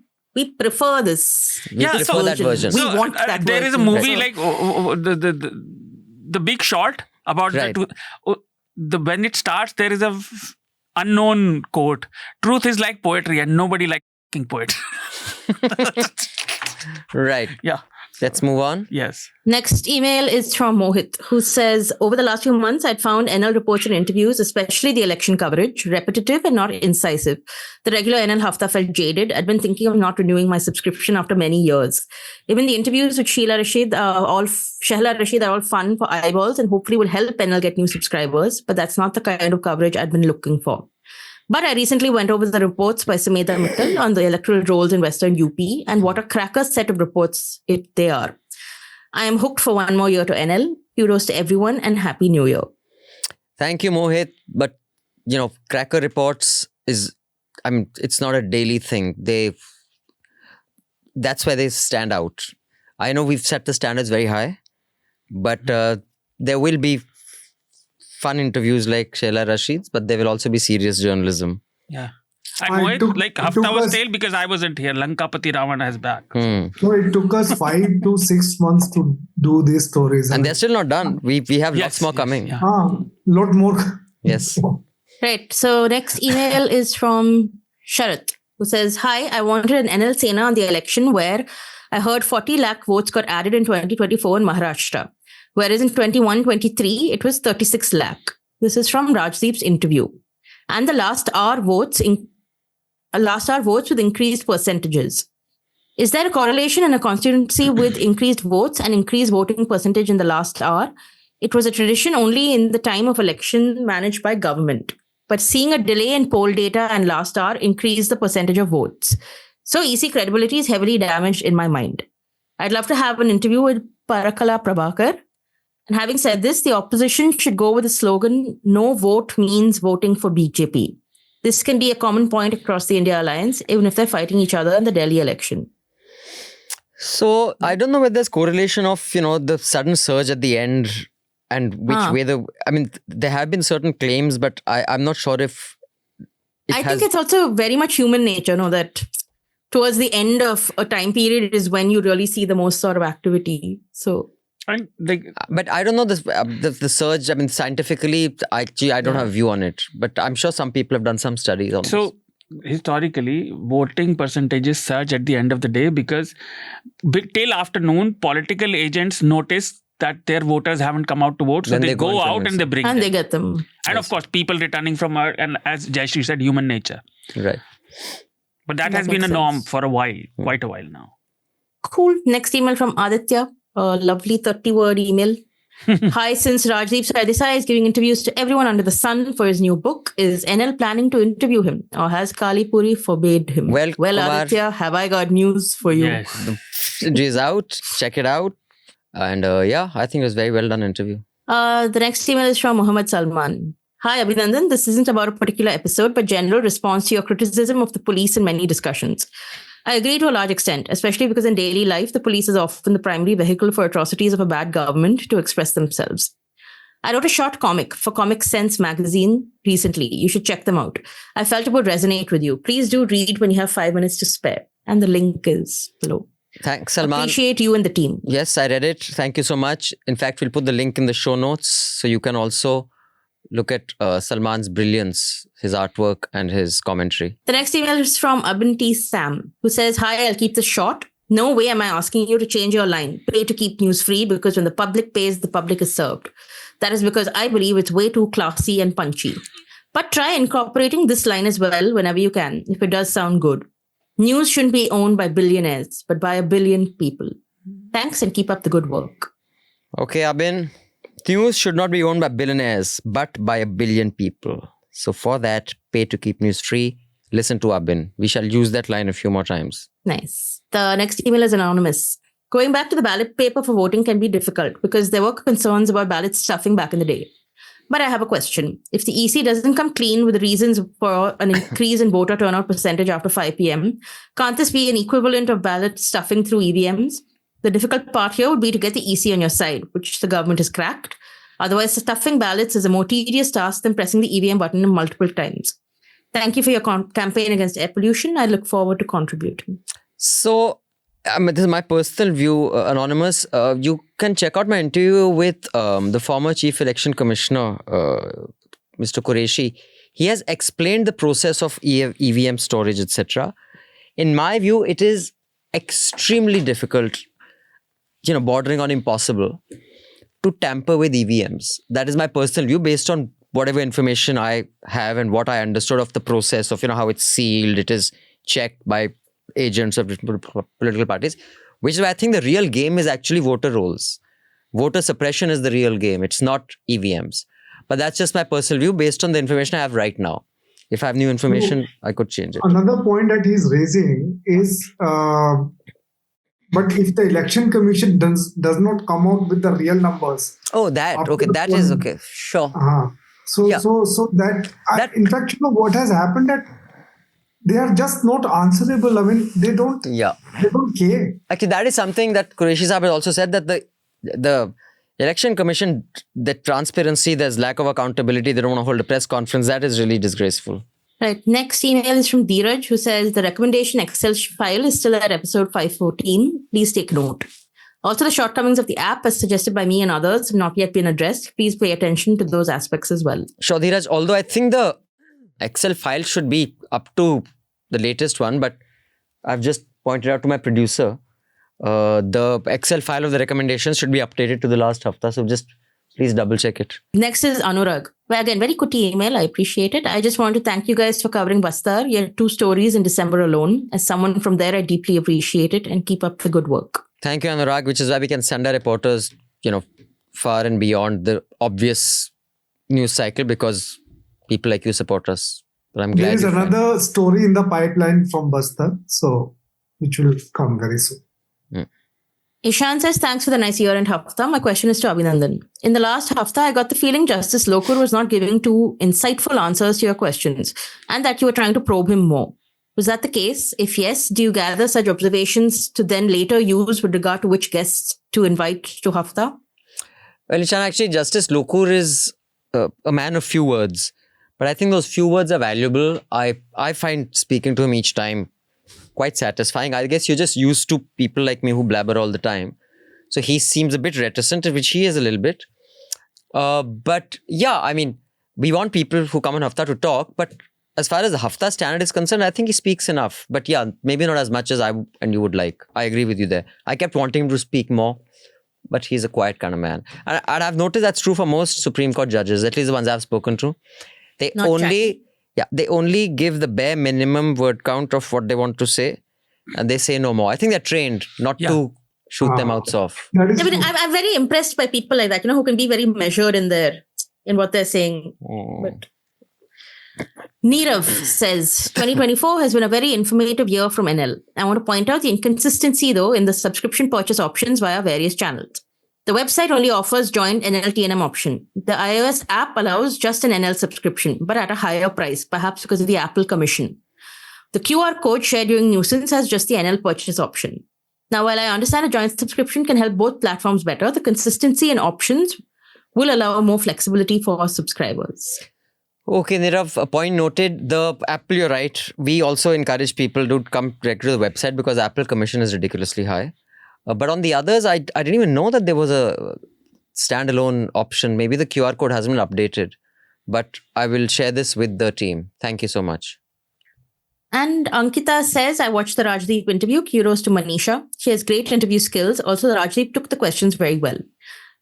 prefer this. We prefer that version. We want that there version. is a movie like the Big Short about when it starts, there is a unknown quote. Truth is like poetry and nobody likes poetry. Right. Yeah. Let's move on. Yes. Next email is from Mohit, who says, over the last few months, I'd found NL reports and interviews, especially the election coverage, repetitive and not incisive. The regular NL Hafta felt jaded. I'd been thinking of not renewing my subscription after many years. Even the interviews with Shehla Rashid are all fun for eyeballs and hopefully will help NL get new subscribers. But that's not the kind of coverage I'd been looking for. But I recently went over the reports by Sumedha Mittal on the electoral rolls in Western UP, and what a cracker set of reports they are. I am hooked for one more year to NL. Kudos to everyone and Happy New Year. Thank you, Mohit. But, cracker reports it's not a daily thing. That's why they stand out. I know we've set the standards very high, but there will be fun interviews like Shehla Rashid's, but there will also be serious journalism. Yeah. And Hafta was stale because I wasn't here. Lankapati Ravana is back. So it took us 5 to 6 months to do these stories. And they're still not done. We have lots more coming. Yeah. Lot more. Yes. Right. So next email is from Sharat, who says, hi, I wanted an NL Sena on the election where I heard 40 lakh votes got added in 2024 in Maharashtra. Whereas in 21-23, it was 36 lakh. This is from Rajdeep's interview. And the last hour votes with increased percentages. Is there a correlation in a constituency with increased votes and increased voting percentage in the last hour? It was a tradition only in the time of election managed by government. But seeing a delay in poll data and last hour increased the percentage of votes. So EC credibility is heavily damaged in my mind. I'd love to have an interview with Parakala Prabhakar. And having said this, the opposition should go with the slogan, no vote means voting for BJP. This can be a common point across the India Alliance, even if they're fighting each other in the Delhi election. So, I don't know whether there's correlation of, the sudden surge at the end and which way there have been certain claims, but I'm not sure if I think it's also very much human nature, that towards the end of a time period is when you really see the most sort of activity. So... But I don't know the surge. Scientifically, I don't have a view on it. But I'm sure some people have done some studies on this. So, historically, voting percentages surge at the end of the day because till afternoon, political agents notice that their voters haven't come out to vote. So Then they go out and they bring them. They get them. And of course, people returning from, and as Jayashree said, human nature. Right. But that has been a norm for a while, quite a while now. Cool. Next email from Aditya. A lovely 30-word email. Hi, since Rajdeep Sardesai is giving interviews to everyone under the sun for his new book, is NL planning to interview him or has Kali Puri forbade him? Well, Aditya, have I got news for you? Yes. The interview is out. Check it out. And I think it was a very well done interview. The next email is from Muhammad Salman. Hi, Abhinandan. This isn't about a particular episode, but general response to your criticism of the police in many discussions. I agree to a large extent, especially because in daily life, the police is often the primary vehicle for atrocities of a bad government to express themselves. I wrote a short comic for Comic Sense magazine recently. You should check them out. I felt it would resonate with you. Please do read when you have 5 minutes to spare. And the link is below. Thanks, Salman. Appreciate you and the team. Yes, I read it. Thank you so much. In fact, we'll put the link in the show notes so you can also look at Salman's brilliance, his artwork and his commentary. The next email is from Abhinandan Sam, who says, "Hi, I'll keep this short. No way am I asking you to change your line. Pay to keep news free, because when the public pays, the public is served. That is because I believe it's way too classy and punchy. But try incorporating this line as well whenever you can, if it does sound good. News shouldn't be owned by billionaires, but by a billion people. Thanks and keep up the good work." Okay, Abhin. News should not be owned by billionaires, but by a billion people. So for that, pay to keep news free. Listen to Abhin. We shall use that line a few more times. Nice. The next email is anonymous. Going back to the ballot paper for voting can be difficult because there were concerns about ballot stuffing back in the day. But I have a question. If the EC doesn't come clean with the reasons for an increase in voter turnout percentage after 5 p.m., can't this be an equivalent of ballot stuffing through EVMs? The difficult part here would be to get the EC on your side, which the government has cracked. Otherwise, stuffing ballots is a more tedious task than pressing the EVM button multiple times. Thank you for your campaign against air pollution. I look forward to contributing. So, this is my personal view, Anonymous. You can check out my interview with the former Chief Election Commissioner, Mr. Qureshi. He has explained the process of EVM storage, etc. In my view, it is extremely difficult, bordering on impossible, to tamper with EVMs. That is my personal view based on whatever information I have and what I understood of the process of, how it's sealed, it is checked by agents of different political parties, which is why I think the real game is actually voter rolls. Voter suppression is the real game. It's not EVMs. But that's just my personal view based on the information I have right now. If I have new information, I could change it. Another point that he's raising is, but if the election commission does not come out with the real numbers. Oh, that. Okay, that is okay. Sure. So that in fact, what has happened that they are just not answerable. I mean, they don't care. Actually, that is something that Qureshi Sahib has also said, that the election commission, the transparency, there's lack of accountability, they don't want to hold a press conference. That is really disgraceful. Right. Next email is from Dheeraj, who says the recommendation Excel file is still at episode 514. Please take note. Also, the shortcomings of the app, as suggested by me and others, have not yet been addressed. Please pay attention to those aspects as well. Sure, Dheeraj. Although I think the Excel file should be up to the latest one, but I've just pointed out to my producer, the Excel file of the recommendations should be updated to the last Hafta. So just please double check it. Next is Anurag. Well, again, very good email. I appreciate it. I just want to thank you guys for covering Bastar. You had 2 stories in December alone. As someone from there, I deeply appreciate it and keep up the good work. Thank you, Anurag, which is why we can send our reporters, far and beyond the obvious news cycle, because people like you support us. But I'm glad there is another story in the pipeline from Bastar, which will come very soon. Ishan says, thanks for the nice year-end Hafta. My question is to Abhinandan. In the last Hafta, I got the feeling Justice Lokur was not giving too insightful answers to your questions and that you were trying to probe him more. Was that the case? If yes, do you gather such observations to then later use with regard to which guests to invite to Hafta? Well, Ishan, actually, Justice Lokur is a man of few words. But I think those few words are valuable. I find speaking to him each time quite satisfying. I guess you're just used to people like me who blabber all the time. So he seems a bit reticent, which he is a little bit. But yeah, I mean, we want people who come on Hafta to talk. But as far as the Hafta standard is concerned, I think he speaks enough. But yeah, maybe not as much as I and you would like. I agree with you there. I kept wanting him to speak more. But he's a quiet kind of man. And I've noticed that's true for most Supreme Court judges, at least the ones I've spoken to. They only give the bare minimum word count of what they want to say, and they say no more. I think they're trained not to shoot their mouths off. I'm very impressed by people like that, who can be very measured in what they're saying. But Nirav says, 2024 has been a very informative year from NL. I want to point out the inconsistency, though, in the subscription purchase options via various channels. The website only offers joint NL-TNM option. The iOS app allows just an NL subscription, but at a higher price, perhaps because of the Apple commission. The QR code shared during nuisance has just the NL purchase option. Now, while I understand a joint subscription can help both platforms better, the consistency in options will allow more flexibility for subscribers. Okay, Nirav, a point noted. The Apple, you're right. We also encourage people to come direct to the website because Apple commission is ridiculously high. But on the others, I didn't even know that there was a standalone option. Maybe the QR code hasn't been updated. But I will share this with the team. Thank you so much. And Ankita says, I watched the Rajdeep interview. Kudos to Manisha. She has great interview skills. Also, Rajdeep took the questions very well.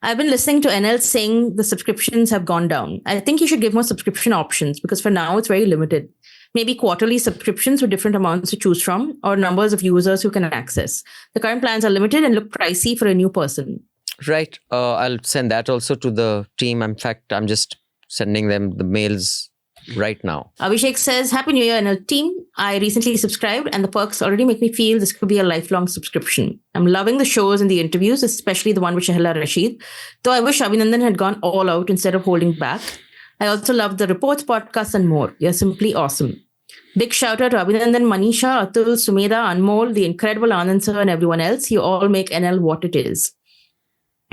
I've been listening to NL saying the subscriptions have gone down. I think you should give more subscription options because for now it's very limited. Maybe quarterly subscriptions with different amounts to choose from or numbers of users who can access. The current plans are limited and look pricey for a new person. Right. I'll send that also to the team. In fact, I'm just sending them the mails right now. Abhishek says, Happy New Year, NL team. I recently subscribed and the perks already make me feel this could be a lifelong subscription. I'm loving the shows and the interviews, especially the one with Shahla Rashid, though I wish Abhinandan had gone all out instead of holding back. I also love the reports, podcasts and more. You're simply awesome. Big shout out to Abhinandan, Manisha, Atul, Sumedha, Anmol, the incredible Anand sir and everyone else. You all make NL what it is.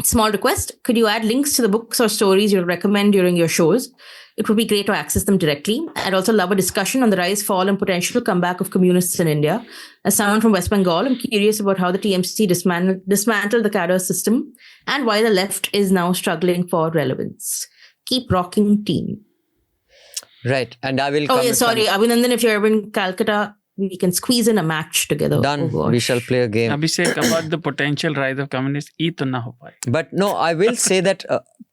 Small request, could you add links to the books or stories you'll recommend during your shows? It would be great to access them directly. I'd also love a discussion on the rise, fall, and potential comeback of communists in India. As someone from West Bengal, I'm curious about how the TMC dismantled the cadre system and why the left is now struggling for relevance. Keep rocking, team. Right. And I will Oh, yeah, sorry. Abhinandan, if you're ever in Calcutta, we can squeeze in a match together. Done. Oh, we shall play a game. Abhishek, about the potential rise of communists, ye to na ho paye. But no, I will say that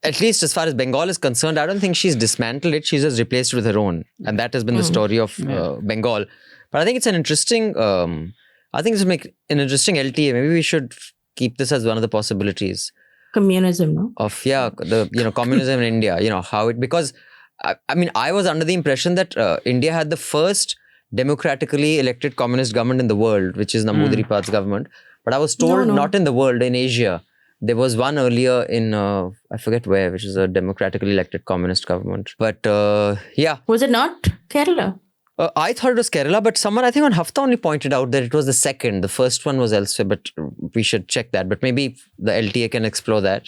at least as far as Bengal is concerned, I don't think she's dismantled it. She's just replaced it with her own. And that has been the story of Bengal. But I think it's an interesting, I think this will make an interesting LTA. Maybe we should keep this as one of the possibilities. Communism, no? Of, communism in India, how it, because I was under the impression that India had the first democratically elected communist government in the world, which is Namboodiripal's government. But I was told not in the world, in Asia. There was one earlier in, I forget where, which is a democratically elected communist government. But Was it not Kerala? I thought it was Kerala, but someone I think on Hafta only pointed out that it was the second. The first one was elsewhere, but we should check that. But maybe the LTA can explore that.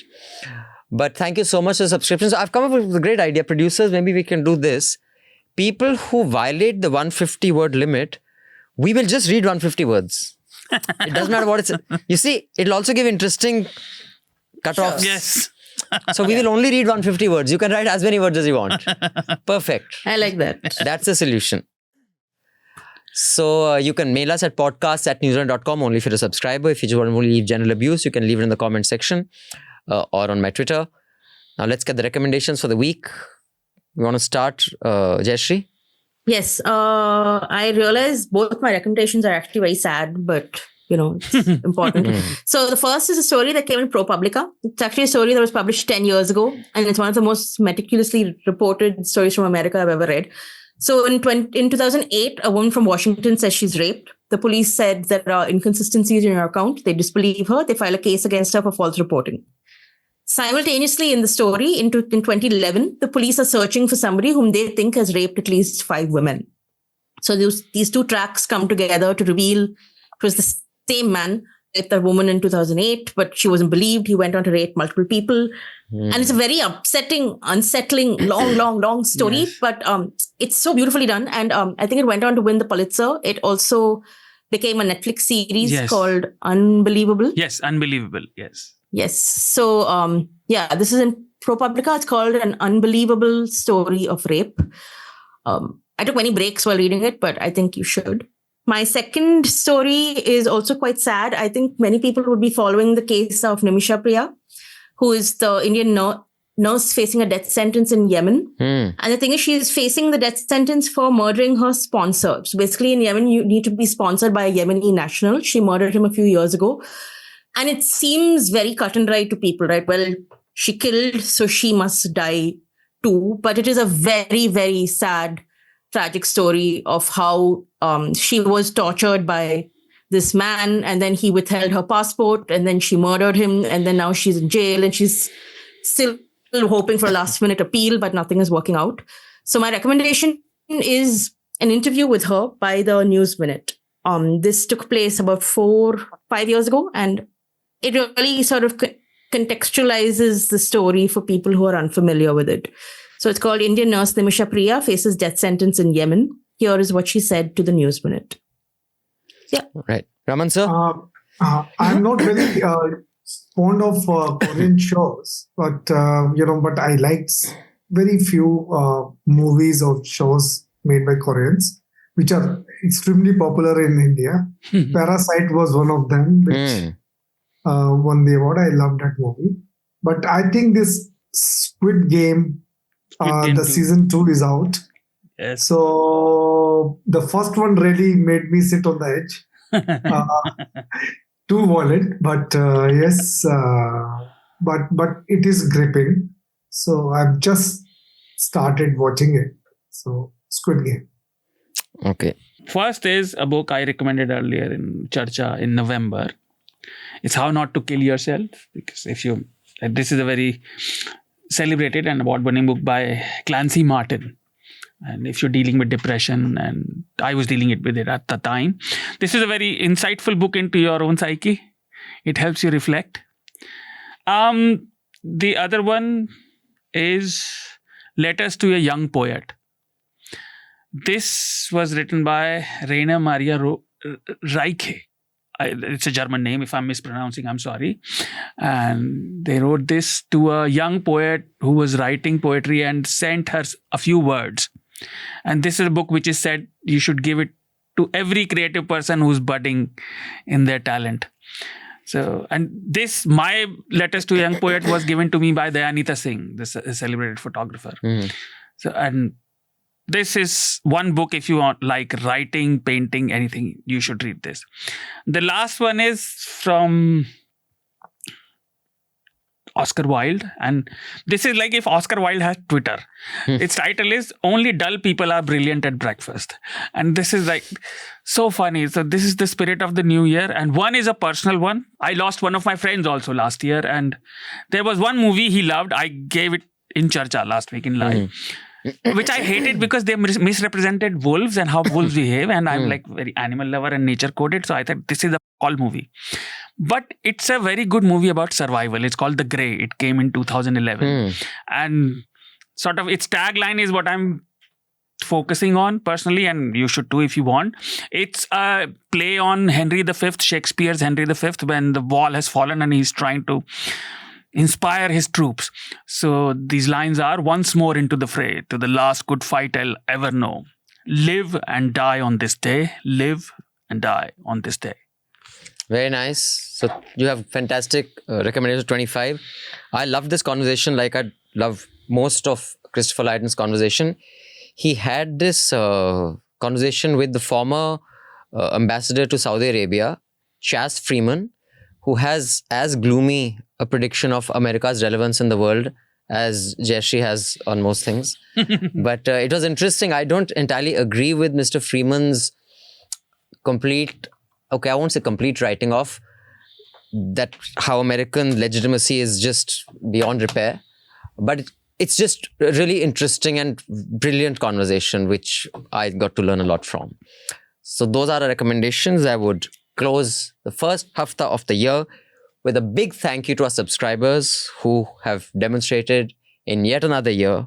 But thank you so much for the subscriptions. I've come up with a great idea. Producers, maybe we can do this. People who violate the 150 word limit, we will just read 150 words. It doesn't matter what it's... You see, it'll also give interesting cutoffs. Yes. So we will only read 150 words. You can write as many words as you want. Perfect. I like that. That's the solution. So you can mail us at podcasts@newslaundry.com only if you're a subscriber. If you just want to leave general abuse, you can leave it in the comment section or on my Twitter. Now let's get the recommendations for the week. We want to start, Jayashree? Yes. I realize both my recommendations are actually very sad, but, it's important. So the first is a story that came in ProPublica. It's actually a story that was published 10 years ago, and it's one of the most meticulously reported stories from America I've ever read. So in 2008, a woman from Washington says she's raped. The police said there are inconsistencies in her account. They disbelieve her. They file a case against her for false reporting. Simultaneously in the story, in 2011, the police are searching for somebody whom they think has raped at least 5 women. So these two tracks come together to reveal it was the same man raped that woman in 2008, but she wasn't believed. He went on to rape multiple people. And it's a very upsetting, unsettling, long story, but it's so beautifully done. And I think it went on to win the Pulitzer. It also became a Netflix series called Unbelievable. Yes, Unbelievable. Yes. So, this is in ProPublica. It's called An Unbelievable Story of Rape. I took many breaks while reading it, but I think you should. My second story is also quite sad. I think many people would be following the case of Nimisha Priya, who is the Indian nurse facing a death sentence in Yemen. And the thing is, she is facing the death sentence for murdering her sponsor. So basically in Yemen, you need to be sponsored by a Yemeni national. She murdered him a few years ago. And it seems very cut and dry to people, right? Well, she killed, so she must die too. But it is a very, very sad, tragic story of how she was tortured by this man, and then he withheld her passport, and then she murdered him, and then now she's in jail, and she's still hoping for a last-minute appeal, but nothing is working out. So my recommendation is an interview with her by the News Minute. This took place about 4-5 years ago, and it really sort of contextualizes the story for people who are unfamiliar with it. So it's called Indian Nurse Nimisha Priya Faces Death Sentence in Yemen. Here is what she said to the News Minute. Yeah. Right. Raman sir? I'm not very fond of Korean shows, but I liked very few movies or shows made by Koreans, which are extremely popular in India. Parasite was one of them, which won the award. I loved that movie. But I think this Squid Game, the season 2 is out. Yes. So the first one really made me sit on the edge. Too violent, but yes, but it is gripping. So I've just started watching it. So Squid Game. Okay. First is a book I recommended earlier in Charcha in November. It's How Not to Kill Yourself. Because this is a very celebrated and award-winning book by Clancy Martin. And if you're dealing with depression, and I was dealing with it at the time, this is a very insightful book into your own psyche. It helps you reflect. The other one is Letters to a Young Poet. This was written by Rainer Maria Rilke. It's a German name. If I'm mispronouncing, I'm sorry. And they wrote this to a young poet who was writing poetry and sent her a few words. And this is a book which is said you should give it to every creative person who's budding in their talent. So, and this, my Letters to a Young Poet, was given to me by Dayanita Singh, the celebrated photographer. So, and this is one book, if you want, like writing, painting, anything, you should read this. The last one is from Oscar Wilde. And this is like if Oscar Wilde has Twitter. Its title is Only Dull People Are Brilliant at Breakfast. And this is like so funny. So this is the spirit of the new year. And one is a personal one. I lost one of my friends also last year. And there was one movie he loved. I gave it in Charcha last week in live. Which I hated because they misrepresented wolves and how wolves behave. And I'm like very animal lover and nature coded. So I thought this is a all movie. But it's a very good movie about survival. It's called The Grey. It came in 2011. And sort of its tagline is what I'm focusing on personally, and you should too if you want. It's a play on Henry V, Shakespeare's Henry V, when the wall has fallen and he's trying to inspire his troops. So these lines are, once more into the fray, to the last good fight I'll ever know. Live and die on this day. Live and die on this day. Very nice. So you have fantastic recommendations 25. I love this conversation like I love most of Christopher Lydon's conversation. He had this conversation with the former ambassador to Saudi Arabia, Chas Freeman, who has as gloomy a prediction of America's relevance in the world as Jayashree has on most things. But it was interesting. I don't entirely agree with Mr. Freeman's I won't say complete writing off that how American legitimacy is just beyond repair. But it's just a really interesting and brilliant conversation, which I got to learn a lot from. So those are our recommendations. I would close the first Hafta of the year with a big thank you to our subscribers who have demonstrated in yet another year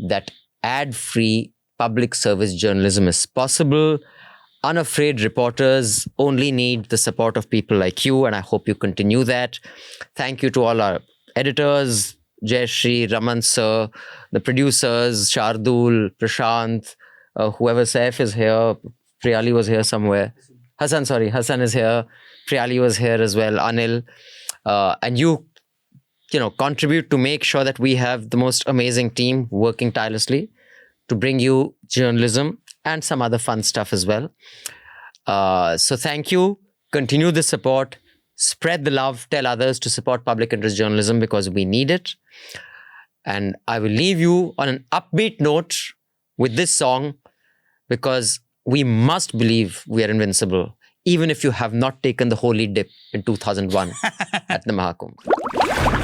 that ad-free public service journalism is possible. Unafraid reporters only need the support of people like you, and I hope you continue that. Thank you to all our editors, Jayashree, Raman sir, the producers, Shardool, Prashant, whoever Saif is here, Priyali was here somewhere. Hassan is here. Priyali was here as well, Anil. And you contribute to make sure that we have the most amazing team working tirelessly to bring you journalism and some other fun stuff as well. So thank you. Continue the support. Spread the love. Tell others to support public interest journalism because we need it. And I will leave you on an upbeat note with this song because we must believe we are invincible, even if you have not taken the holy dip in 2001 at the Mahakumbh.